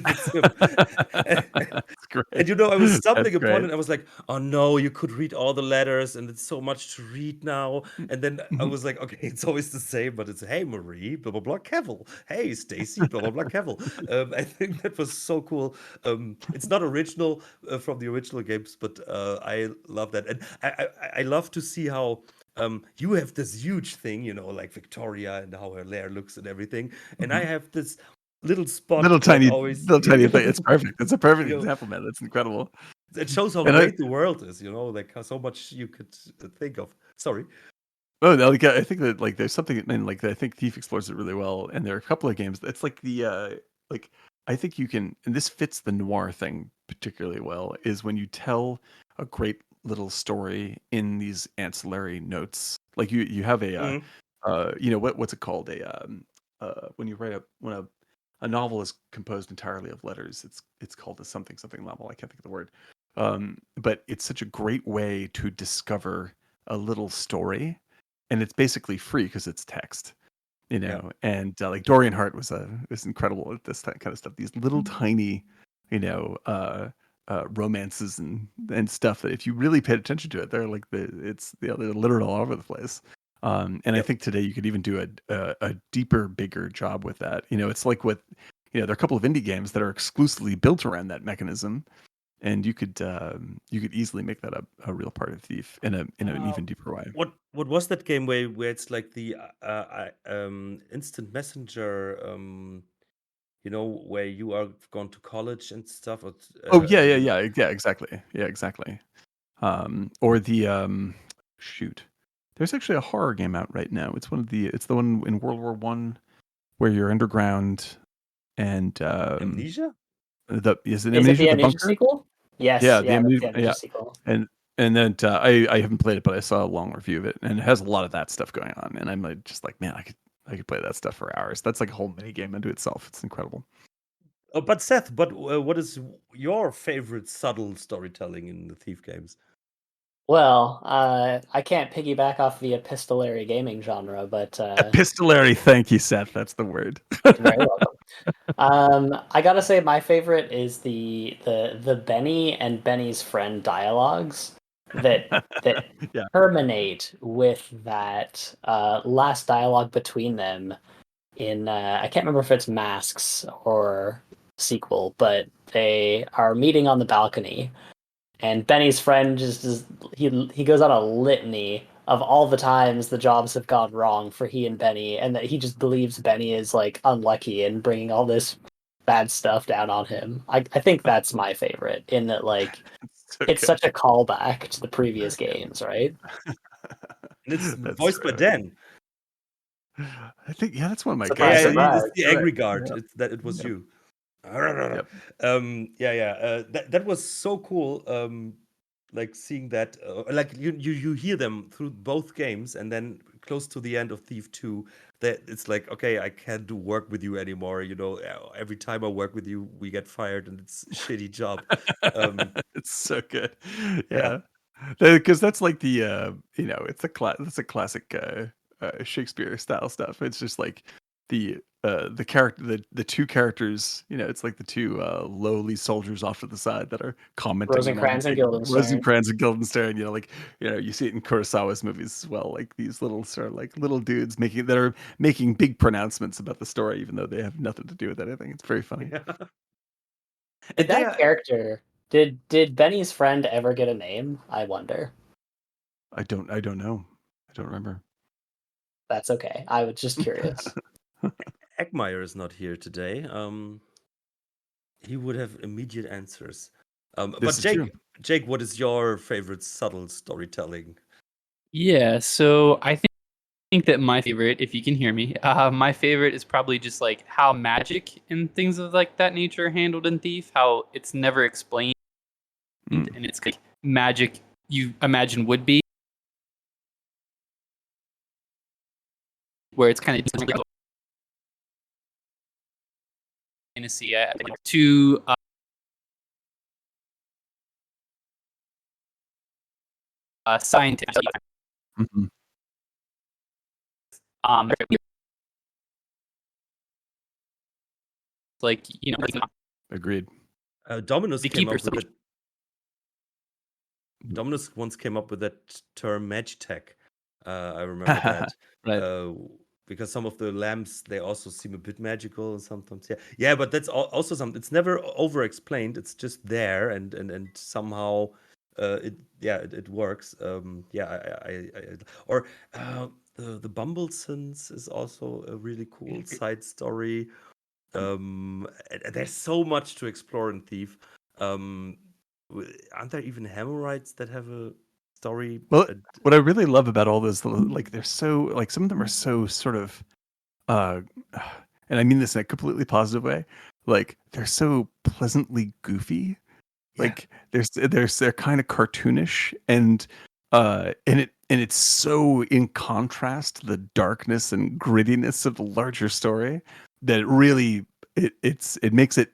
That's great. And I was stumbling upon it. I was like, oh no, you could read all the letters and it's so much to read now. And then I was like, okay, it's always the same, but it's, hey, Marie, blah, blah, blah, Cavill. Hey, Stacy, blah, blah, blah, Cavill. I think that was so cool. It's not original from the original games, but I love that. And I love to see how you have this huge thing, like Victoria and how her lair looks and everything. And I have this little spot, little tiny thing. It's perfect. It's a perfect example, man. That's incredible. It shows how great the world is, like how so much you could think of. Sorry. Oh, no, like, I think that like there's something, and like I think Thief explores it really well. And there are a couple of games. It's like like I think you can, and this fits the noir thing particularly well. Is when you tell a great little story in these ancillary notes. Like you have a what's it called, when you write when a novel is composed entirely of letters, it's called a something novel. I can't think of the word, but it's such a great way to discover a little story, and it's basically free because it's text, and like Dorian Hart was incredible at this kind of stuff. These little tiny romances and stuff that if you really paid attention to it, they're like they're literal all over the place. And I think today you could even do a deeper, bigger job with that. It's like there are a couple of indie games that are exclusively built around that mechanism, and you could easily make that a real part of Thief in an even deeper way. What was that game where it's like the instant messenger? Where you are gone to college and stuff. Yeah, exactly. Or the shoot. There's actually a horror game out right now. It's the one in World War I where you're underground and Amnesia? Is it the Amnesia sequel? Yes. Yeah, the Amnesia sequel. And then I haven't played it, but I saw a long review of it, and it has a lot of that stuff going on. And I'm just like, man, I could play that stuff for hours. That's like a whole mini game unto itself. It's incredible. But Seth, what is your favorite subtle storytelling in the Thief games? Well, I can't piggyback off the epistolary gaming genre, but Epistolary, thank you, Seth. That's the word. you're very welcome. I gotta say my favorite is the Benny and Benny's friend dialogues that Yeah. terminate with that last dialogue between them in I can't remember if it's Masks or sequel, but they are meeting on the balcony, and Benny's friend just he goes on a litany of all the times the jobs have gone wrong for he and Benny, and that he just believes Benny is like unlucky and bringing all this bad stuff down on him. I think that's my favorite in that like So it's good. such a callback to the previous games, right? And it's That's voiced by right. Dan. I think that's one of my Surprise, guys. surprise. It's the Right. angry guard. Yep. It was Yep. you. Yep. That was so cool. Like seeing that, like you hear them through both games, and then close to the end of Thief 2, that it's like, okay, I can't do work with you anymore. Every time I work with you, we get fired, and it's a shitty job. It's so good. Yeah. Yeah, because that's like the it's that's a classic Shakespeare style stuff. It's just like the character the two characters, it's like the two lowly soldiers off to the side that are commenting on Rosencrantz and like, Guildenstern. Rosencrantz and Guildenstern. You see it in Kurosawa's movies as well, like these little sort of like little dudes that are making big pronouncements about the story, even though they have nothing to do with anything. It's very funny. Yeah. Did They that are- character did Benny's friend ever get a name? I wonder. I don't know. I don't remember. That's okay. I was just curious. Eggmeyer is not here today. He would have immediate answers. This But is true. Jake, what is your favorite subtle storytelling? Yeah, so I think that my favorite, if you can hear me, my favorite is probably just like how magic and things of like that nature are handled in Thief. How it's never explained, Mm. and it's like magic you imagine would be, where it's kind of like fantasy to scientific. Mhm. Like Agreed. Dominus the came up keepers. with it. Dominus once came up with that term magitech. I remember that. Right. Because some of the lamps, they also seem a bit magical sometimes. Yeah, but that's also something. It's never over explained. It's just there, and somehow it works. Or the Bumblesons is also a really cool side story. There's so much to explore in Thief. Aren't there even Hemorrhoids that have a story? Well, what I really love about all those, like, they're so, like, some of them are so sort of, uh, and I mean this in a completely positive way. Like, they're so pleasantly goofy. Yeah. Like, they're kind of cartoonish, and it's so in contrast to the darkness and grittiness of the larger story that it really it makes it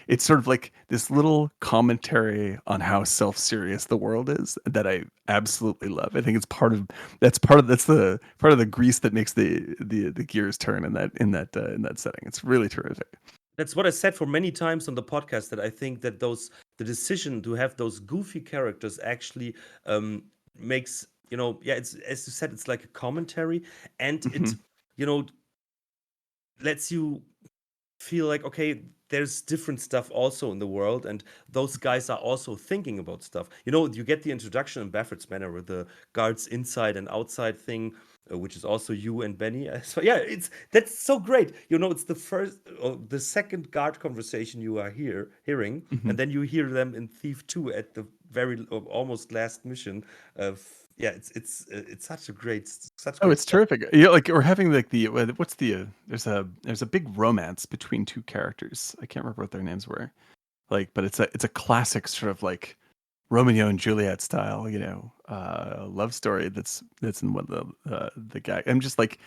it's sort of like this little commentary on how self-serious the world is that I absolutely love. I think it's that's the part of the grease that makes the gears turn in that setting. It's really terrific. That's what I said for many times on the podcast, that I think that the decision to have those goofy characters actually makes, it's, as you said, it's like a commentary, and it Mhm. lets you feel like, okay, there's different stuff also in the world, and those guys are also thinking about stuff. You get the introduction in Baffert's Manor with the guards inside and outside thing, which is also you and Benny. So yeah, that's so great. It's the first or the second guard conversation you are hearing, Mhm. and then you hear them in Thief 2 at the very almost last mission. It's such a great Oh, great it's stuff. terrific. Yeah, like we're having like what's there's a big romance between two characters. I can't remember what their names were. Like, but it's a classic sort of like Romeo and Juliet style, love story that's in one of the guy. I'm just like,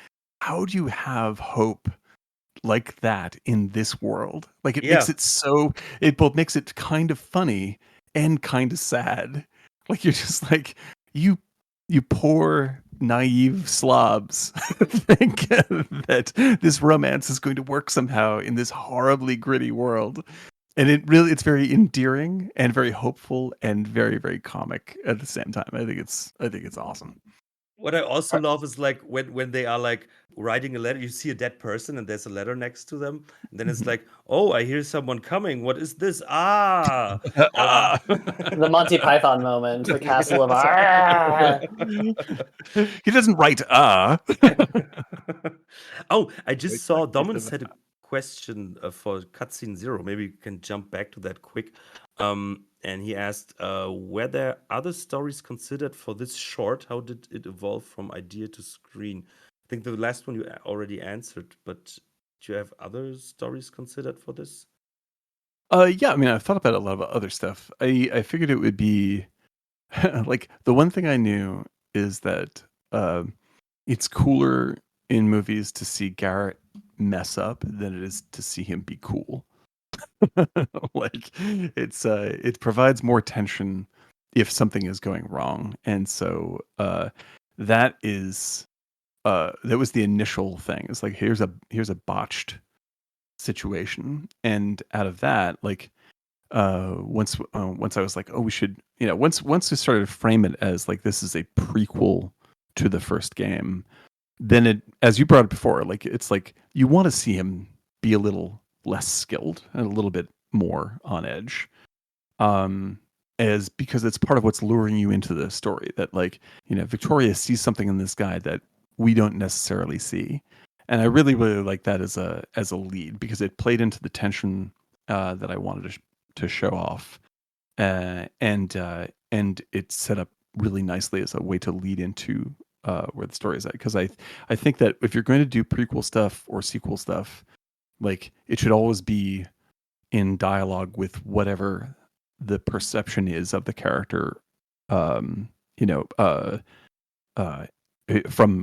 how do you have hope like that in this world. Like it Yeah. makes it so, it both makes it kind of funny and kind of sad. Like you're just like, you poor naive slobs think that this romance is going to work somehow in this horribly gritty world. And it's very endearing and very hopeful and very, very comic at the same time. I think it's awesome. What I also love is like when they are like writing a letter, you see a dead person and there's a letter next to them, and then it's like, oh, I hear someone coming. What is this? Ah, The Monty Python moment, the castle of He doesn't write Oh, I just Wait, saw what is Dominus it had a question for cutscene 0. Maybe we can jump back to that quick. And he asked, were there other stories considered for this short? How did it evolve from idea to screen? I think the last one you already answered, but do you have other stories considered for this? Yeah, I mean, I've thought about a lot of other stuff. I figured it would be like the one thing I knew is that it's cooler in movies to see Garrett mess up than it is to see him be cool. Like it provides more tension if something is going wrong, and so that is that was the initial thing. It's like here's a botched situation, and out of that, like once I was like, oh, we should, once we started to frame it as like this is a prequel to the first game, then it, as you brought it before, like it's like you want to see him be a little less skilled and a little bit more on edge, as because it's part of what's luring you into the story, that like Victoria sees something in this guy that we don't necessarily see, and I really like that as a lead, because it played into the tension that I wanted to show off, and it set up really nicely as a way to lead into where the story is at. Because I think that if you're going to do prequel stuff or sequel stuff, like it should always be in dialogue with whatever the perception is of the character, from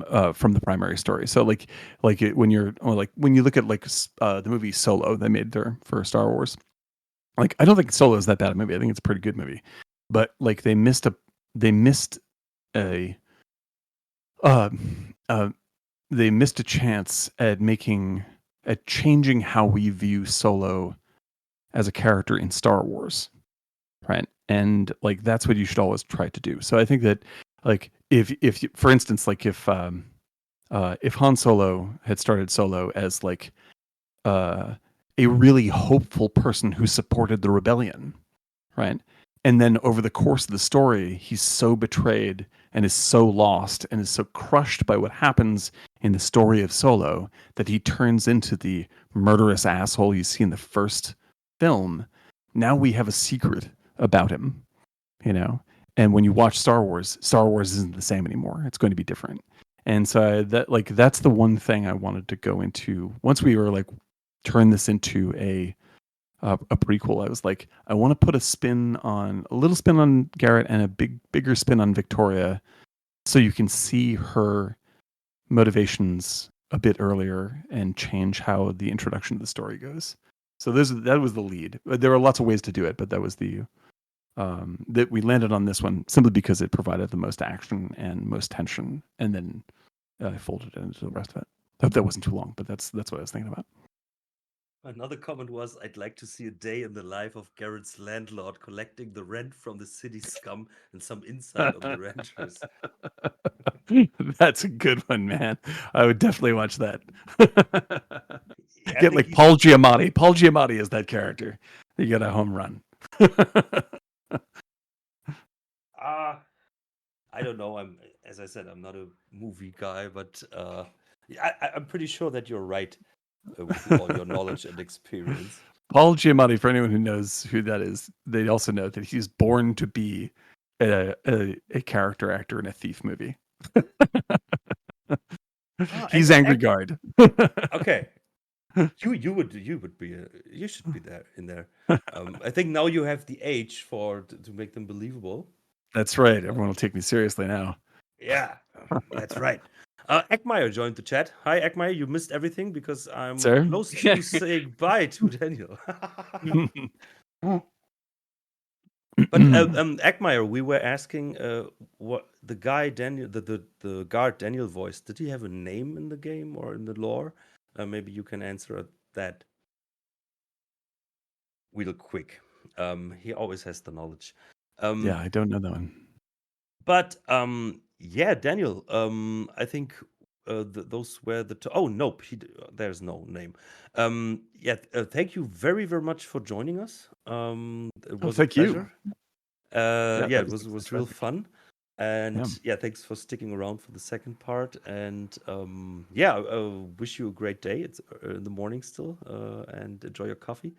the primary story. So when you look at the movie Solo they made there for Star Wars, like I don't think Solo is that bad a movie. I think it's a pretty good movie, but like they missed a chance at changing how we view Solo as a character in Star Wars, right? And like that's what you should always try to do. So I think that like if for instance, like if Han Solo had started Solo as like a really hopeful person who supported the rebellion, right? And then over the course of the story, he's so betrayed and is so lost and is so crushed by what happens in the story of Solo that he turns into the murderous asshole you see in the first film. Now we have a secret about him, And when you watch Star Wars isn't the same anymore. It's going to be different. And so that's the one thing I wanted to go into once we were like turn this into a prequel. I was like, I want to put a little spin on Garrett and a bigger spin on Victoria, so you can see her motivations a bit earlier and change how the introduction to the story goes. So that was the lead. There were lots of ways to do it, but that was the that we landed on this one simply because it provided the most action and most tension, and then I folded it into the rest of it. I hope that wasn't too long, but that's what I was thinking about. Another comment was, I'd like to see a day in the life of Garrett's landlord collecting the rent from the city scum and some insight on the renters. That's a good one, man. I would definitely watch that. I Get think like Paul Giamatti. Paul Giamatti is that character. You get a home run. I don't know. As I said, I'm not a movie guy, but I'm pretty sure that you're right with all your knowledge and experience. Paul Giamatti, for anyone who knows who that is, they also know that he's born to be a character actor in a thief movie. He's Angry Guard. Okay. You should be there in there. I think now you have the age to make them believable. That's right. Everyone will take me seriously now. Yeah, that's right. Eckmeyer joined the chat. Hi, Eckmeyer. You missed everything because I'm Sir? close to saying bye to Daniel. But Eckmeyer, we were asking what the guy Daniel, the guard Daniel voice. Did he have a name in the game or in the lore? Maybe you can answer that real quick. He always has the knowledge. Yeah, I don't know that one. But yeah, Daniel. I think those were the. Oh nope, there's no name. Yeah, thank you very very much for joining us. It was a thank you. pleasure. Yeah, that it was fantastic. real fun. And yeah, thanks for sticking around for the second part. And yeah, wish you a great day. It's in the morning still, and enjoy your coffee,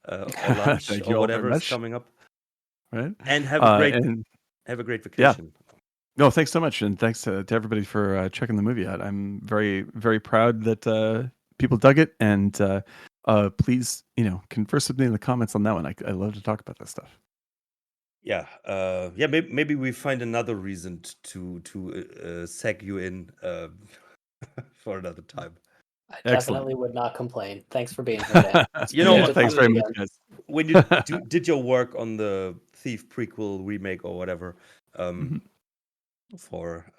or lunch, Thank or you all very whatever is much. coming up. Right. And have a great and vacation. no, thanks so much, and thanks to everybody for checking the movie out. I'm very very proud that people dug it, and please converse with me in the comments on that one. I love to talk about that stuff. Yeah, yeah. Maybe we find another reason to seg you in for another time. I Excellent. definitely would not complain. Thanks for being here, Dan. You know, Thanks very much, guys. When you did your work on the Thief prequel remake or whatever, for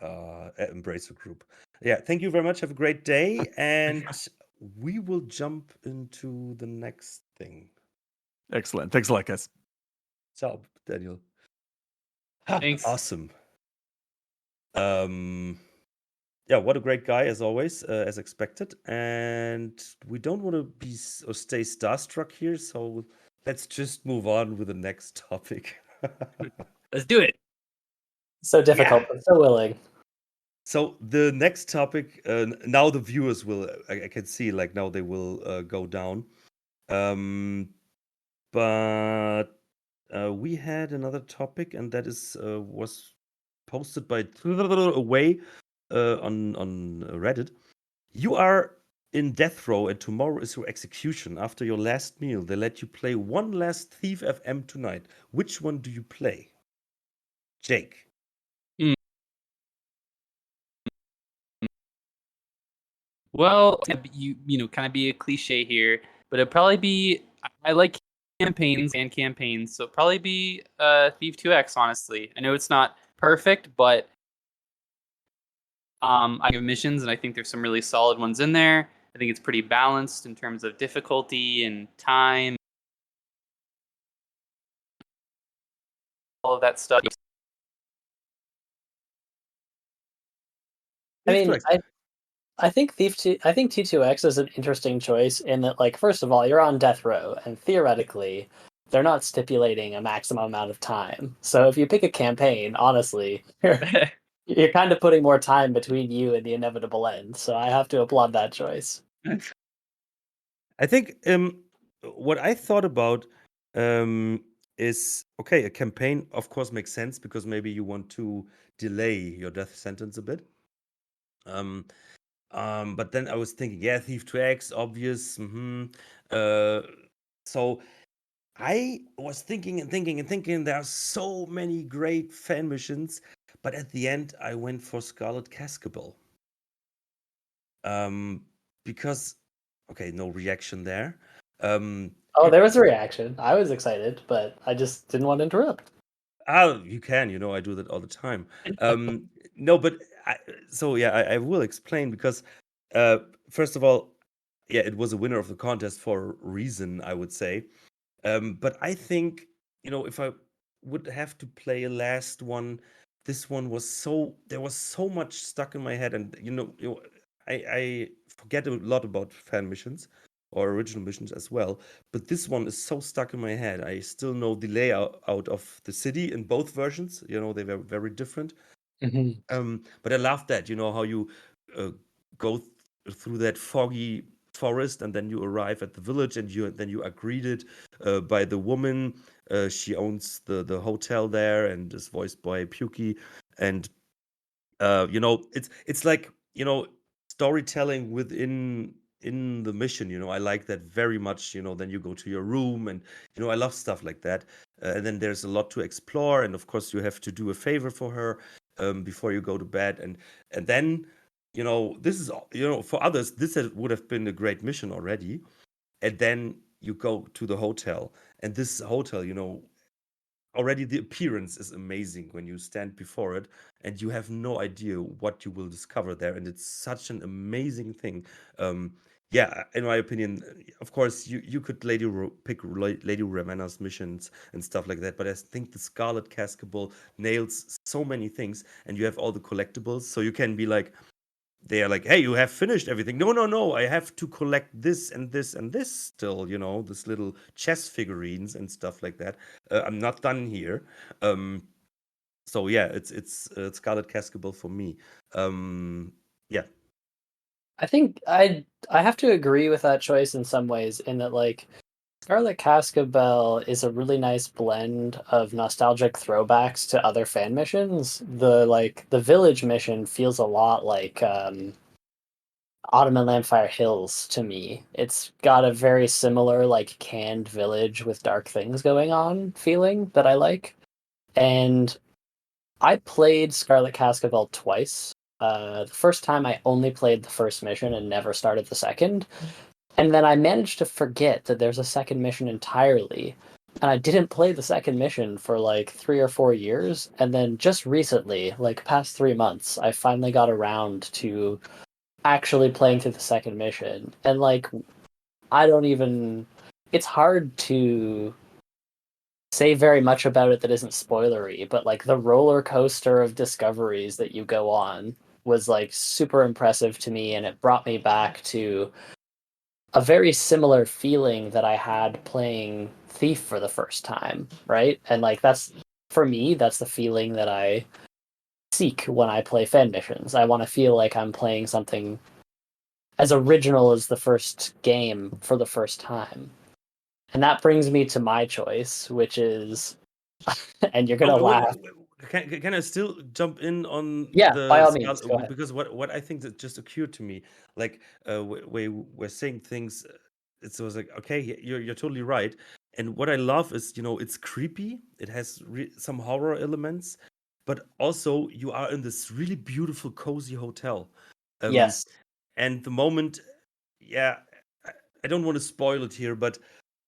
Embracer Group. Yeah, thank you very much. Have a great day, and we will jump into the next thing. Excellent. Thanks a lot, guys. Ciao, Daniel. Thanks. Awesome. Yeah, what a great guy as always, as expected. And we don't want to be or stay starstruck here, so let's just move on with the next topic. Let's do it. So difficult, but so willing. So the next topic, now the viewers will, I can see, like now they will go down. But we had another topic, and that is was posted by away on Reddit. You are in death row, and tomorrow is your execution. After your last meal, they let you play one last Thief FM tonight. Which one do you play? Jake. Well, you know, kind of be a cliche here, but it'd probably be I like campaigns, so it'd probably be Thief 2X. Honestly, I know it's not perfect, but I give missions, and I think there's some really solid ones in there. I think it's pretty balanced in terms of difficulty and time, all of that stuff. I mean, I think T2X is an interesting choice in that, like, first of all, you're on death row, and theoretically, they're not stipulating a maximum amount of time. So if you pick a campaign, honestly, you're kind of putting more time between you and the inevitable end. So I have to applaud that choice. I think what I thought about is okay. A campaign, of course, makes sense because maybe you want to delay your death sentence a bit. But then I was thinking, yeah, Thief 2X, obvious. So I was thinking and thinking and thinking. There are so many great fan missions, but at the end, I went for Scarlet Cascabel. Because okay, no reaction there. There was a reaction. I was excited, but I just didn't want to interrupt. You can, I do that all the time. No, but I will explain because first of all, yeah, it was a winner of the contest for a reason, I would say. But I think, if I would have to play a last one, this one was there was so much stuck in my head, and I forget a lot about fan missions or original missions as well, but this one is so stuck in my head. I still know the layout of the city in both versions. They were very different. But I love that, how you go through that foggy forest, and then you arrive at the village, and then you are greeted by the woman. She owns the hotel there and is voiced by Pukey, and it's like storytelling within the mission. I like that very much. Then you go to your room, and I love stuff like that. And then there's a lot to explore, and of course you have to do a favor for her before you go to bed, and then this is, for others, this would have been a great mission already. And then you go to the hotel, and this hotel, already the appearance is amazing when you stand before it, and you have no idea what you will discover there. And it's such an amazing thing. Yeah, in my opinion, of course, you could pick Lady Ravenna's missions and stuff like that, but I think the Scarlet Cascabel nails so many things, and you have all the collectibles, so you can be like, they are like, hey, you have finished everything. No, no, no, I have to collect this and this and this still, this little chess figurines and stuff like that. I'm not done here. So yeah, it's Scarlet Cascabel for me. Yeah. I think I have to agree with that choice in some ways, in that like Scarlet Cascabel is a really nice blend of nostalgic throwbacks to other fan missions. The village mission feels a lot like Autumn and Lampfire Hills to me. It's got a very similar like canned village with dark things going on feeling that I like. And I played Scarlet Cascabel twice. The first time I only played the first mission and never started the second. And then I managed to forget that there's a second mission entirely. And I didn't play the second mission for like 3 or 4 years. And then just recently, like past 3 months, I finally got around to actually playing through the second mission. And like, it's hard to say very much about it that isn't spoilery, but like the roller coaster of discoveries that you go on was like super impressive to me, and it brought me back to a very similar feeling that I had playing Thief for the first time, right? And like that's the feeling that I seek when I play fan missions. I want to feel like I'm playing something as original as the first game for the first time. And that brings me to my choice, which is, and you're gonna laugh. Can I still jump in on Yeah, the by all means, go ahead. because what I think that just occurred to me, like we're saying things, it was like, okay, you're totally right. And what I love is, it's creepy. It has some horror elements, but also you are in this really beautiful, cozy hotel. Yes. And the moment, yeah, I don't want to spoil it here, but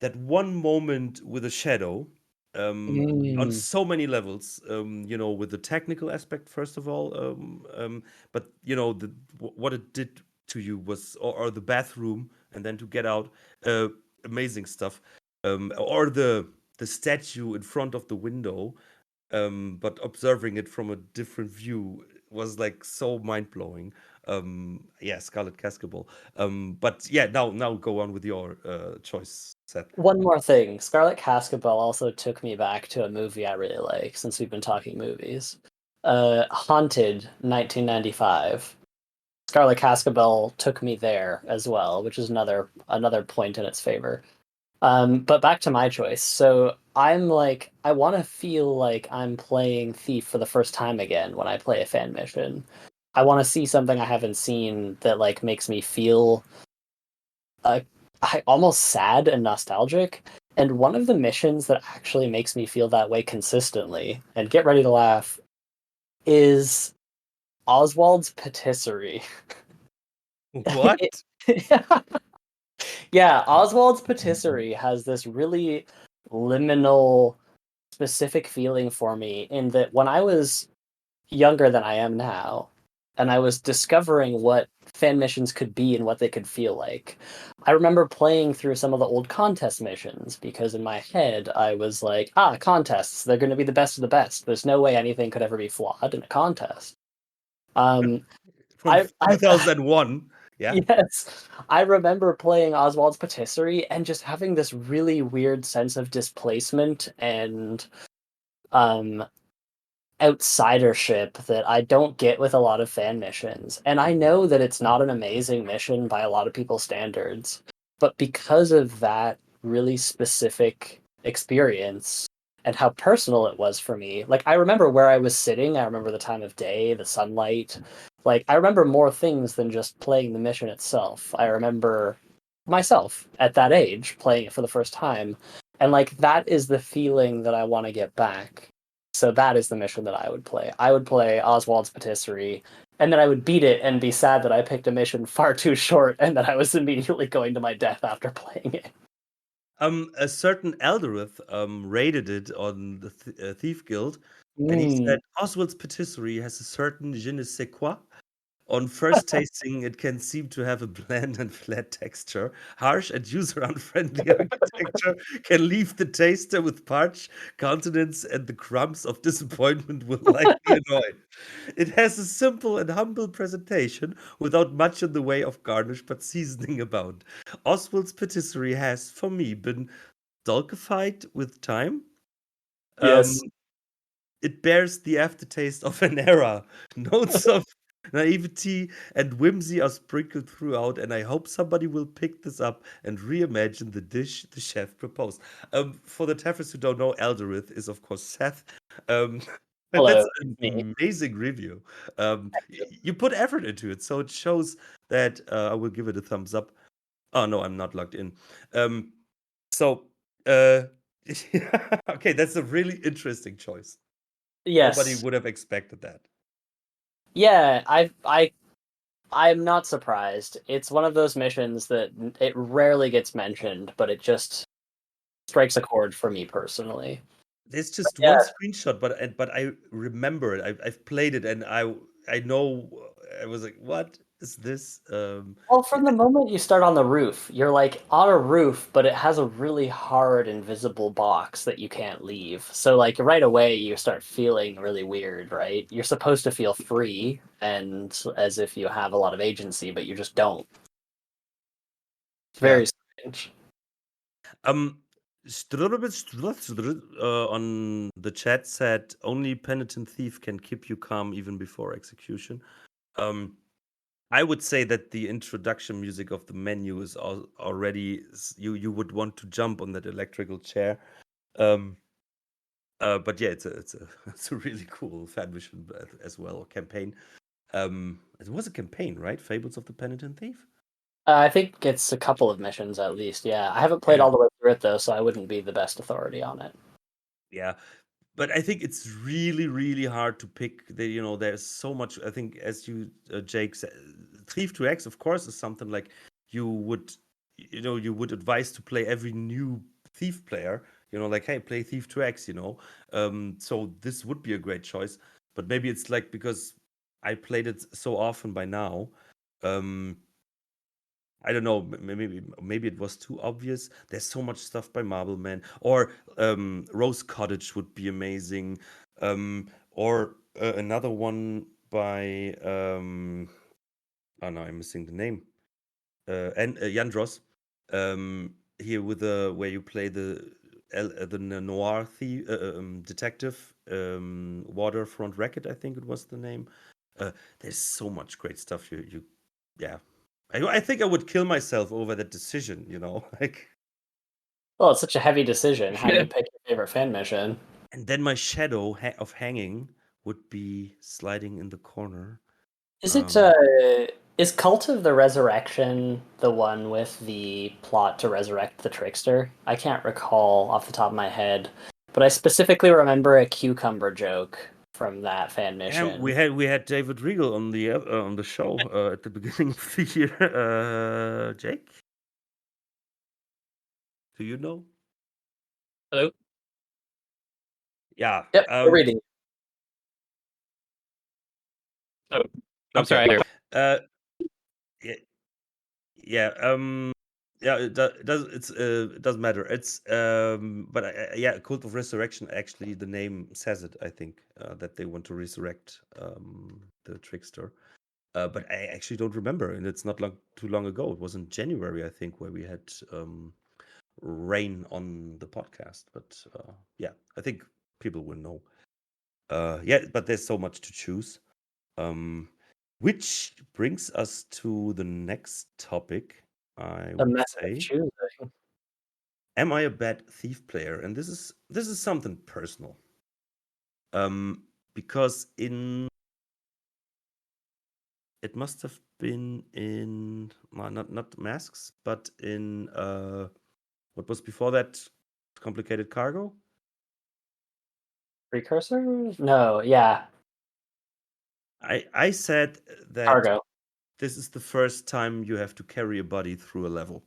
that one moment with a shadow, on so many levels, with the technical aspect first of all, but what it did to you was, or the bathroom, and then to get out, amazing stuff, or the statue in front of the window, but observing it from a different view was like so mind blowing. Yeah, Scarlet Cascabel. But yeah, now go on with your choice, Seth. One more thing. Scarlet Cascabel also took me back to a movie I really like, since we've been talking movies. Haunted, 1995. Scarlet Cascabel took me there as well, which is another point in its favor. But back to my choice. So I'm like, I want to feel like I'm playing Thief for the first time again when I play a fan mission. I want to see something I haven't seen that like makes me feel almost sad and nostalgic. And one of the missions that actually makes me feel that way consistently, and get ready to laugh, is Oswald's Patisserie. What? Yeah, Oswald's Patisserie has this really liminal, specific feeling for me, in that when I was younger than I am now, and I was discovering what fan missions could be and what they could feel like, I remember playing through some of the old contest missions, because in my head I was like, contests, they're going to be the best of the best. There's no way anything could ever be flawed in a contest. From 2001. Yeah. Yes. I remember playing Oswald's Patisserie and just having this really weird sense of displacement and outsidership that I don't get with a lot of fan missions. And I know that it's not an amazing mission by a lot of people's standards, but because of that really specific experience and how personal it was for me, like I remember where I was sitting, I remember the time of day, the sunlight. Like I remember more things than just playing the mission itself. I remember myself at that age playing it for the first time. And like that is the feeling that I want to get back. So that is the mission that I would play. I would play Oswald's Patisserie And then I would beat it and be sad that I picked a mission far too short and that I was immediately going to my death after playing it. A certain Elderith rated it on the Thief Guild, and he said Oswald's patisserie has a certain je ne sais quoi. On first tasting, it can seem to have a bland and flat texture. Harsh and user-unfriendly architecture can leave the taster with parched countenance, and the crumbs of disappointment will likely annoy. It has a simple and humble presentation without much in the way of garnish but seasoning abound. Oswald's patisserie has, for me, been dulcified with time. Yes. It bears the aftertaste of an era. Notes of naivety and whimsy are sprinkled throughout, and I hope somebody will pick this up and reimagine the dish the chef proposed. For the Teffers who don't know, Elderith is, of course, Seth. But Hello, that's it's an me. amazing review. You put effort into it, so it shows that I will give it a thumbs up. Oh, no, I'm not logged in. So, okay, that's a really interesting choice. Nobody Yes. would have expected that. Yeah, I'm not surprised. It's one of those missions that it rarely gets mentioned, but it just strikes a chord for me personally. There's just Yeah. one screenshot, but I remember it. I've played it, and I know I was like, what is this? Well, from the moment you start on the roof, you're like on a roof, but it has a really hard invisible box that you can't leave. So like right away you start feeling really weird, right? You're supposed to feel free and as if you have a lot of agency, but you just don't. It's very strange. On the chat said only penitent thief can keep you calm even before execution. I would say that the introduction music of the menu is already you would want to jump on that electrical chair. But yeah, it's a really cool fan mission as well, or campaign. It was a campaign, right? Fables of the Penitent Thief. I think it's a couple of missions at least. Yeah, I haven't played Yeah. all the way through it though, so I wouldn't be the best authority on it. Yeah, but I think it's really, really hard to pick. There's so much. I think, as you, Jake said, Thief 2X, of course, is something like you would advise to play every new Thief player. Like, hey, play Thief 2X. So this would be a great choice. But maybe it's like because I played it so often by now. I don't know. Maybe it was too obvious. There's so much stuff by Marbleman, or Rose Cottage would be amazing, or another one by oh no, I'm missing the name. And Yandros, here with where you play the Noir detective, Waterfront Racket, I think it was the name. There's so much great stuff. Yeah. I think I would kill myself over that decision, like. Well, it's such a heavy decision. How do you pick your favorite fan mission? And then my shadow of hanging would be sliding in the corner. Is it is Cult of the Resurrection the one with the plot to resurrect the trickster? I can't recall off the top of my head, but I specifically remember a cucumber joke from that fan mission. And we had David Regal on the show at the beginning of the year. Jake, do you know? Hello? Yeah. Yep, we're reading. Oh, I'm sorry. Yeah. Yeah. It doesn't matter. It's but yeah, Cult of Resurrection. Actually, the name says it. I think that they want to resurrect the trickster. But I actually don't remember, and it's not too long ago. It was in January, I think, where we had Rain on the podcast. But yeah, I think people will know. Yeah, but there's so much to choose. Which brings us to the next topic. I The would method of say, choosing. am I a bad thief player? And this is something personal. Because it must have been in not Masks, but in what was before that, Complicated Cargo. Precursor? No, yeah. I said that Cargo. this is the first time you have to carry a body through a level.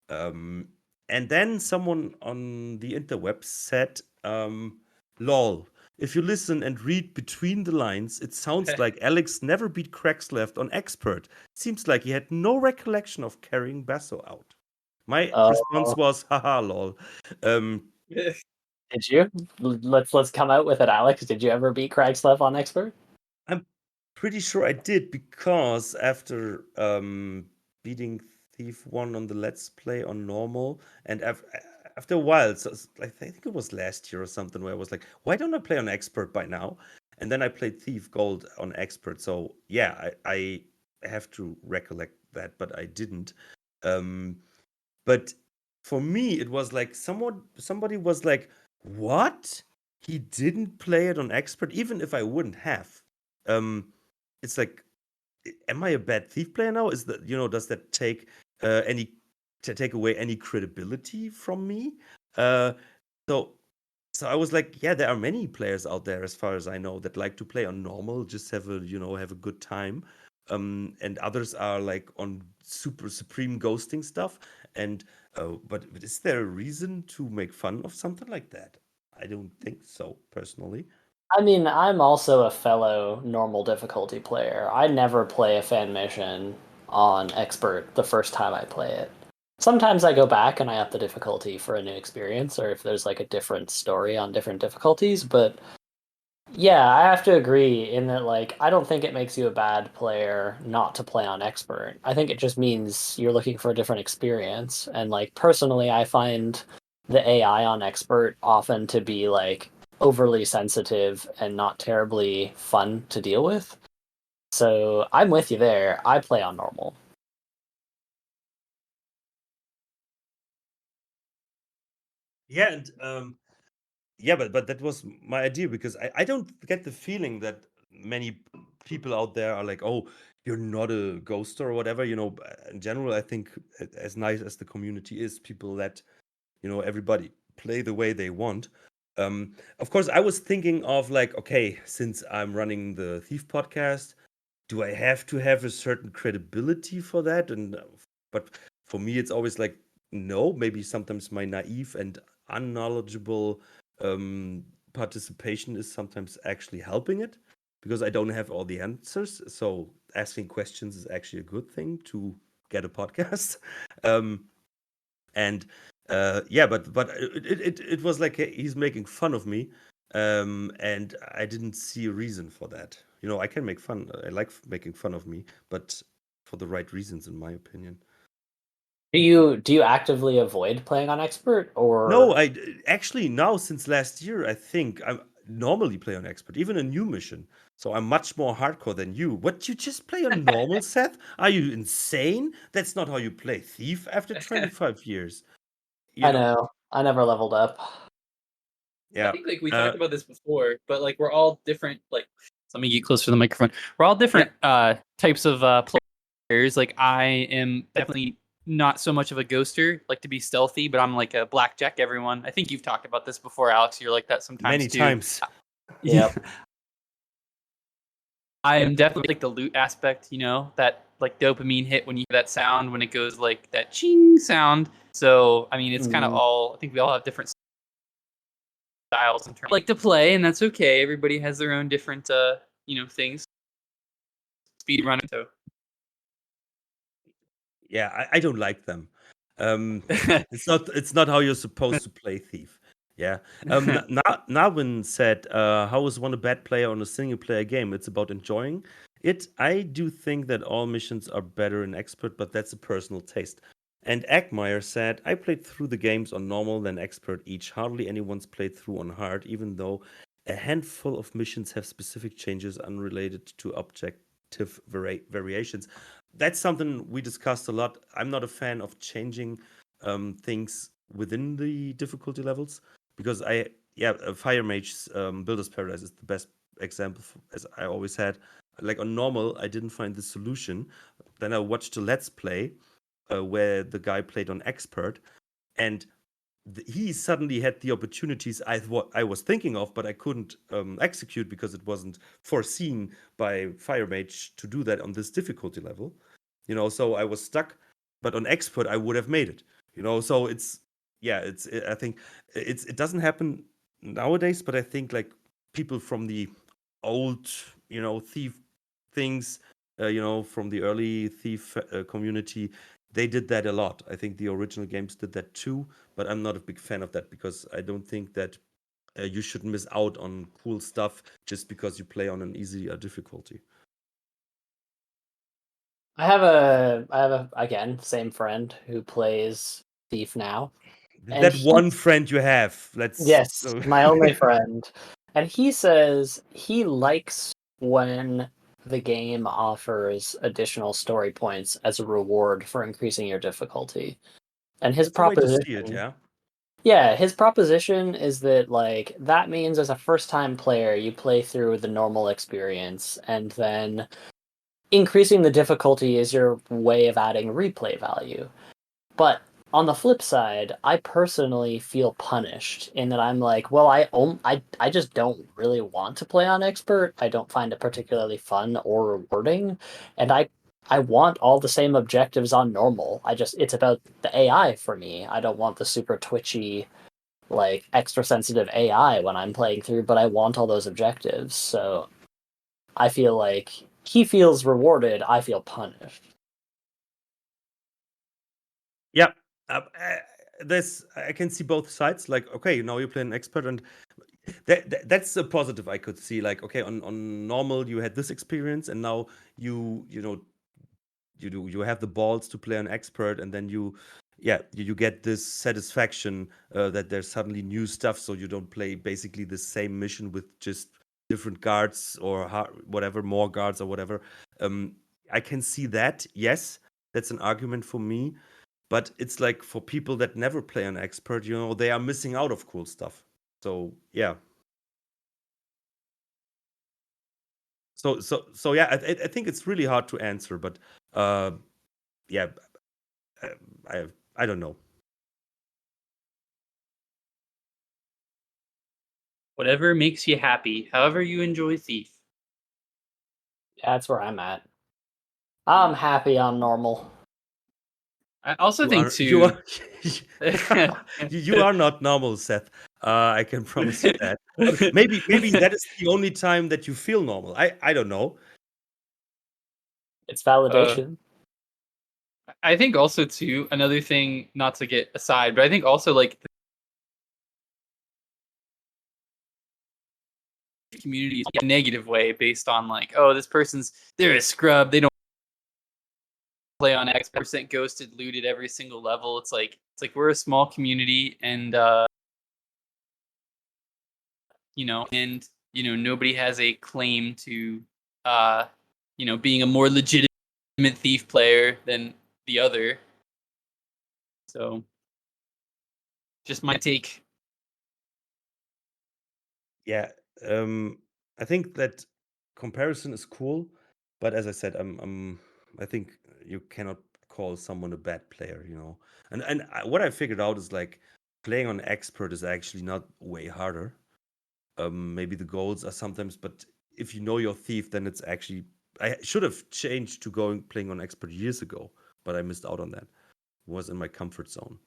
And then someone on the interwebs said, lol, if you listen and read between the lines, it sounds like Alex never beat Craigsleft on expert. Seems like he had no recollection of carrying Basso out. My response was, haha, lol. Did you? Let's come out with it, Alex. Did you ever beat Craigsleft on expert? I'm pretty sure I did, because after beating Thief 1 on the Let's Play on normal, and after a while, so I think it was last year or something, where I was like, why don't I play on expert by now? And then I played Thief Gold on expert. So yeah, I have to recollect that, but I didn't. But for me, it was like somebody was like, what? He didn't play it on expert, even if I wouldn't have. It's like, am I a bad Thief player now? Is that, does that take take away any credibility from me? So I was like, yeah, there are many players out there, as far as I know, that like to play on normal, just have a good time. And others are like on super supreme ghosting stuff. And but is there a reason to make fun of something like that? I don't think so, personally. I mean, I'm also a fellow normal difficulty player. I never play a fan mission on expert the first time I play it. Sometimes I go back and I up the difficulty for a new experience, or if there's like a different story on different difficulties, but yeah, I have to agree in that, like, I don't think it makes you a bad player not to play on expert. I think it just means you're looking for a different experience. And, like, personally, I find the AI on expert often to be, like, overly sensitive and not terribly fun to deal with. So I'm with you there. I play on normal. Yeah, and yeah, but that was my idea, because I don't get the feeling that many people out there are like, oh, you're not a ghoster or whatever. In general, I think as nice as the community is, people let everybody play the way they want. Of course, I was thinking of like, okay, since I'm running the Thief podcast, do I have to have a certain credibility for that? And but for me, it's always like, no. Maybe sometimes my naive and unknowledgeable participation is sometimes actually helping it, because I don't have all the answers. So asking questions is actually a good thing to get a podcast. And yeah, but it was like he's making fun of me, and I didn't see a reason for that. I can make fun. I like making fun of me, but for the right reasons, in my opinion. Do you actively avoid playing on expert, or No, I actually now, since last year, I think I normally play on expert, even a new mission. So I'm much more hardcore than you. What, you just play on normal, Seth? Are you insane? That's not how you play Thief after 25 years. I know I never leveled up. Yeah. I think like we talked about this before, but like we're all different. Like, so let me get closer to the microphone. We're all different types of players. Like, I am definitely not so much of a ghoster, like to be stealthy, but I'm like a blackjack everyone. I think you've talked about this before, Alex. You're like that sometimes Many too. times. Yeah. I am definitely like the loot aspect, that like dopamine hit when you hear that sound, when it goes like that ching sound. So, I mean, it's kind of all, I think we all have different styles in terms like to play, and that's okay. Everybody has their own different, things. Speed running, so. Yeah, I don't like them. It's not how you're supposed to play Thief. Yeah. Narwin said, "How is one a bad player on a single player game? It's about enjoying it. I do think that all missions are better in expert, but that's a personal taste." And Agmeyer said, "I played through the games on normal then expert each. Hardly anyone's played through on hard, even though a handful of missions have specific changes unrelated to objective variations." That's something we discussed a lot. I'm not a fan of changing things within the difficulty levels, because Fire Mage's Builder's Paradise is the best example, as I always had. Like on normal, I didn't find the solution. Then I watched a Let's Play where the guy played on expert, and he suddenly had the opportunities I was thinking of, but I couldn't execute because it wasn't foreseen by FireMage to do that on this difficulty level. So I was stuck. But on expert, I would have made it. So I think it doesn't happen nowadays, but I think like people from the old, thief things, from the early thief community, they did that a lot. I think the original games did that too, but I'm not a big fan of that because I don't think that you should miss out on cool stuff just because you play on an easier difficulty. I have a again same friend who plays Thief now. And That one friend you have, yes, my only friend, and he says he likes when the game offers additional story points as a reward for increasing your difficulty. And his It's a way to proposition, see it, yeah. yeah, his proposition is that like that means as a first-time player you play through the normal experience, and then increasing the difficulty is your way of adding replay value. But on the flip side, I personally feel punished in that I'm like, well, I just don't really want to play on expert. I don't find it particularly fun or rewarding, and I want all the same objectives on normal. It's about the AI for me. I don't want the super twitchy, like extra sensitive AI when I'm playing through, but I want all those objectives. So I feel like he feels rewarded, I feel punished. Yeah, I can see both sides. Like, okay, now you play an expert, and that's a positive I could see. Like, okay, on normal you had this experience, and now you have the balls to play an expert, and then you get this satisfaction that there's suddenly new stuff, so you don't play basically the same mission with just different guards or whatever, more guards or whatever. I can see that. Yes, that's an argument for me. But it's like for people that never play an expert, they are missing out of cool stuff. So yeah. So yeah, I think it's really hard to answer, but yeah, I don't know. Whatever makes you happy, however you enjoy Thief. That's where I'm at. I'm happy on normal. I also You think are, too. you are not normal, Seth. I can promise you that. But maybe that is the only time that you feel normal. I don't know. It's validation. I think also too, another thing, not to get aside, but I think also like the community in a negative way based on like, oh, this person's, they're a scrub, they don't play on X% ghosted, looted every single level. It's like we're a small community, and nobody has a claim to being a more legitimate Thief player than the other. So just my take. Yeah, I think that comparison is cool, but as I said, I think you cannot call someone a bad player, And what I figured out is like playing on expert is actually not way harder. Maybe the goals are sometimes, but if you know your thief, then it's actually. I should have changed to playing on expert years ago, but I missed out on that. It was in my comfort zone.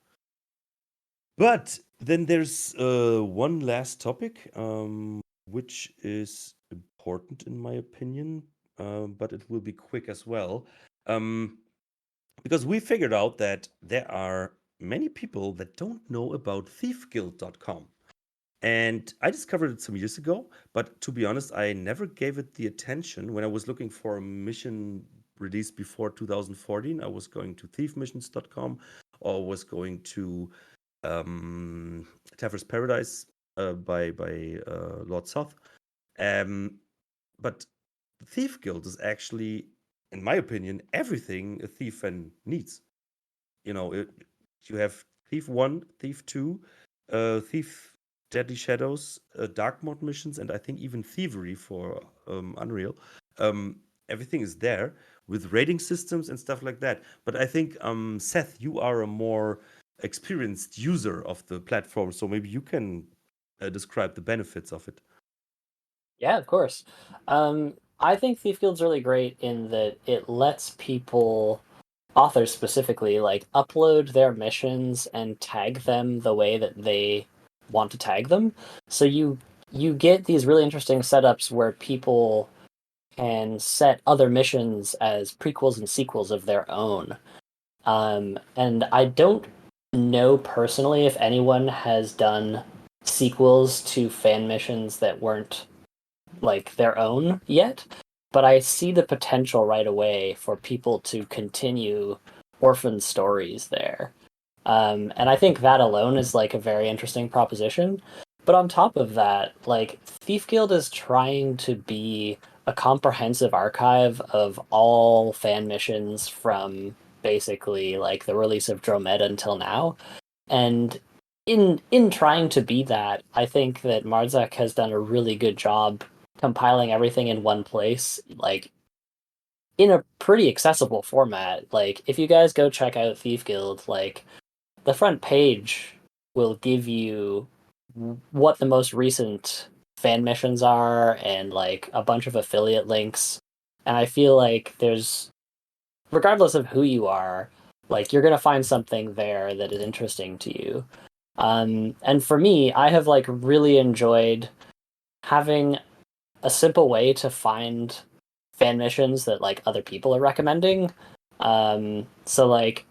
But then there's one last topic, which is important in my opinion, but it will be quick as well. Because we figured out that there are many people that don't know about thiefguild.com. And I discovered it some years ago, but to be honest, I never gave it the attention. When I was looking for a mission released before 2014, I was going to thiefmissions.com or was going to Tavern's Paradise by Lord Soth. But the Thief Guild is actually, in my opinion, everything a thief fan needs. You have Thief 1, Thief 2, Thief Deadly Shadows, Dark Mode missions, and I think even Thievery for Unreal. Everything is there with rating systems and stuff like that. But I think, Seth, you are a more experienced user of the platform, so maybe you can describe the benefits of it. Yeah, of course. I think Thief Guild's really great in that it lets people, authors specifically, like upload their missions and tag them the way that they want to tag them. So you get these really interesting setups where people can set other missions as prequels and sequels of their own. And I don't know personally if anyone has done sequels to fan missions that weren't like their own yet, but I see the potential right away for people to continue orphan stories there. And I think that alone is like a very interesting proposition. But on top of that, like Thief Guild is trying to be a comprehensive archive of all fan missions from basically like the release of Dromeda until now. And in trying to be that, I think that Marzak has done a really good job compiling everything in one place, like in a pretty accessible format. Like if you guys go check out Thief Guild, like the front page will give you what the most recent fan missions are and like a bunch of affiliate links. And I feel like there's, regardless of who you are, like you're gonna find something there that is interesting to you. And for me, I have like really enjoyed having a simple way to find fan missions that like other people are recommending. So like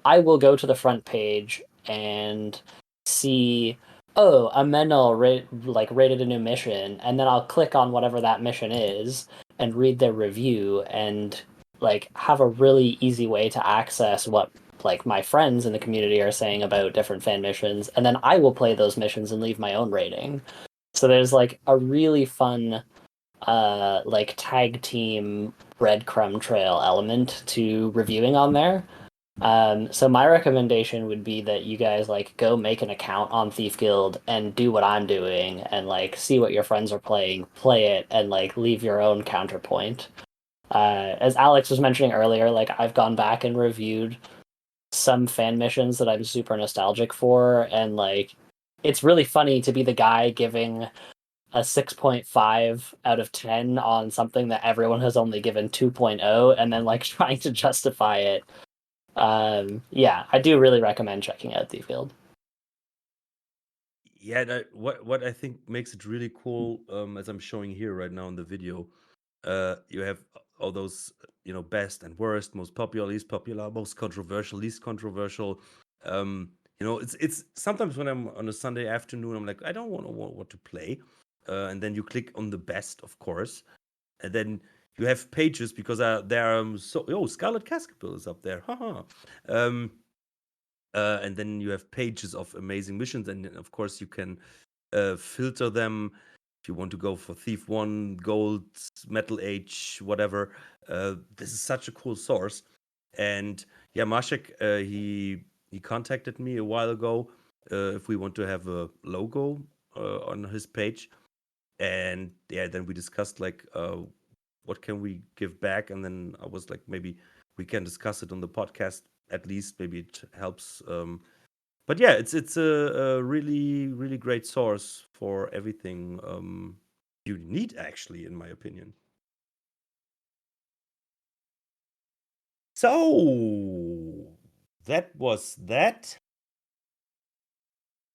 I will go to the front page and see, oh, Amenel rated a new mission, and then I'll click on whatever that mission is and read their review and like have a really easy way to access what like my friends in the community are saying about different fan missions, and then I will play those missions and leave my own rating. So there's like a really fun like tag team breadcrumb trail element to reviewing on there. So my recommendation would be that you guys like go make an account on Thief Guild and do what I'm doing and like see what your friends are playing, play it, and like leave your own counterpoint. As Alex was mentioning earlier, like I've gone back and reviewed some fan missions that I'm super nostalgic for, and like it's really funny to be the guy giving a 6.5 out of 10 on something that everyone has only given 2.0 and then like trying to justify it. Yeah, I do really recommend checking out Thief Guild. Yeah, what I think makes it really cool, as I'm showing here right now in the video, you have all those, best and worst, most popular, least popular, most controversial, least controversial. It's sometimes when I'm on a Sunday afternoon, I'm like, I don't know what to play, and then you click on the best, of course, and then you have pages because there are Scarlet Cascabel is up there, haha. And then you have pages of amazing missions, and then, of course, you can filter them if you want to go for Thief 1, Gold, Metal Age, whatever. This is such a cool source. And yeah, Maciek, he contacted me a while ago if we want to have a logo on his page. And yeah, then we discussed like what can we give back, and then I was like, maybe we can discuss it on the podcast at least. Maybe it helps. But yeah, it's a really really great source for everything you need, actually, in my opinion. So that was that,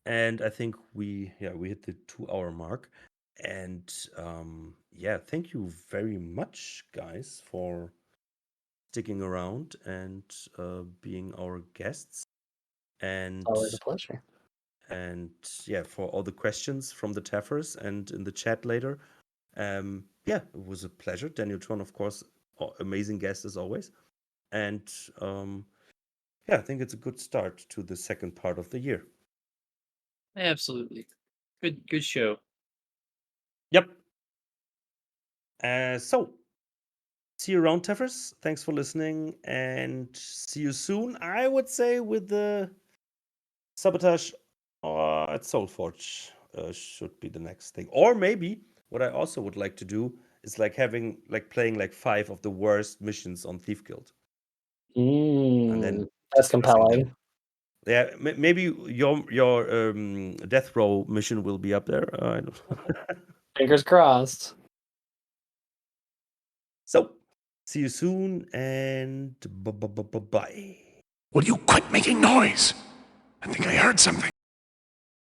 and I think we hit the 2-hour mark. And yeah, thank you very much, guys, for sticking around and being our guests. And Always a pleasure. and yeah, for all the questions from the Teffers and in the chat later. Yeah, it was a pleasure. Daniel THRON, of course, amazing guest as always. And yeah, I think it's a good start to the second part of the year. Absolutely. Good show. Yep. So see you around, Teffers. Thanks for listening, and see you soon. I would say with the Sabotage at Soulforge should be the next thing. Or maybe what I also would like to do is like playing like 5 of the worst missions on Thief Guild, and then That's discussing them. compelling. Yeah, maybe your death row mission will be up there. I don't Fingers crossed. So, see you soon and bye. Will you quit making noise? I think I heard something.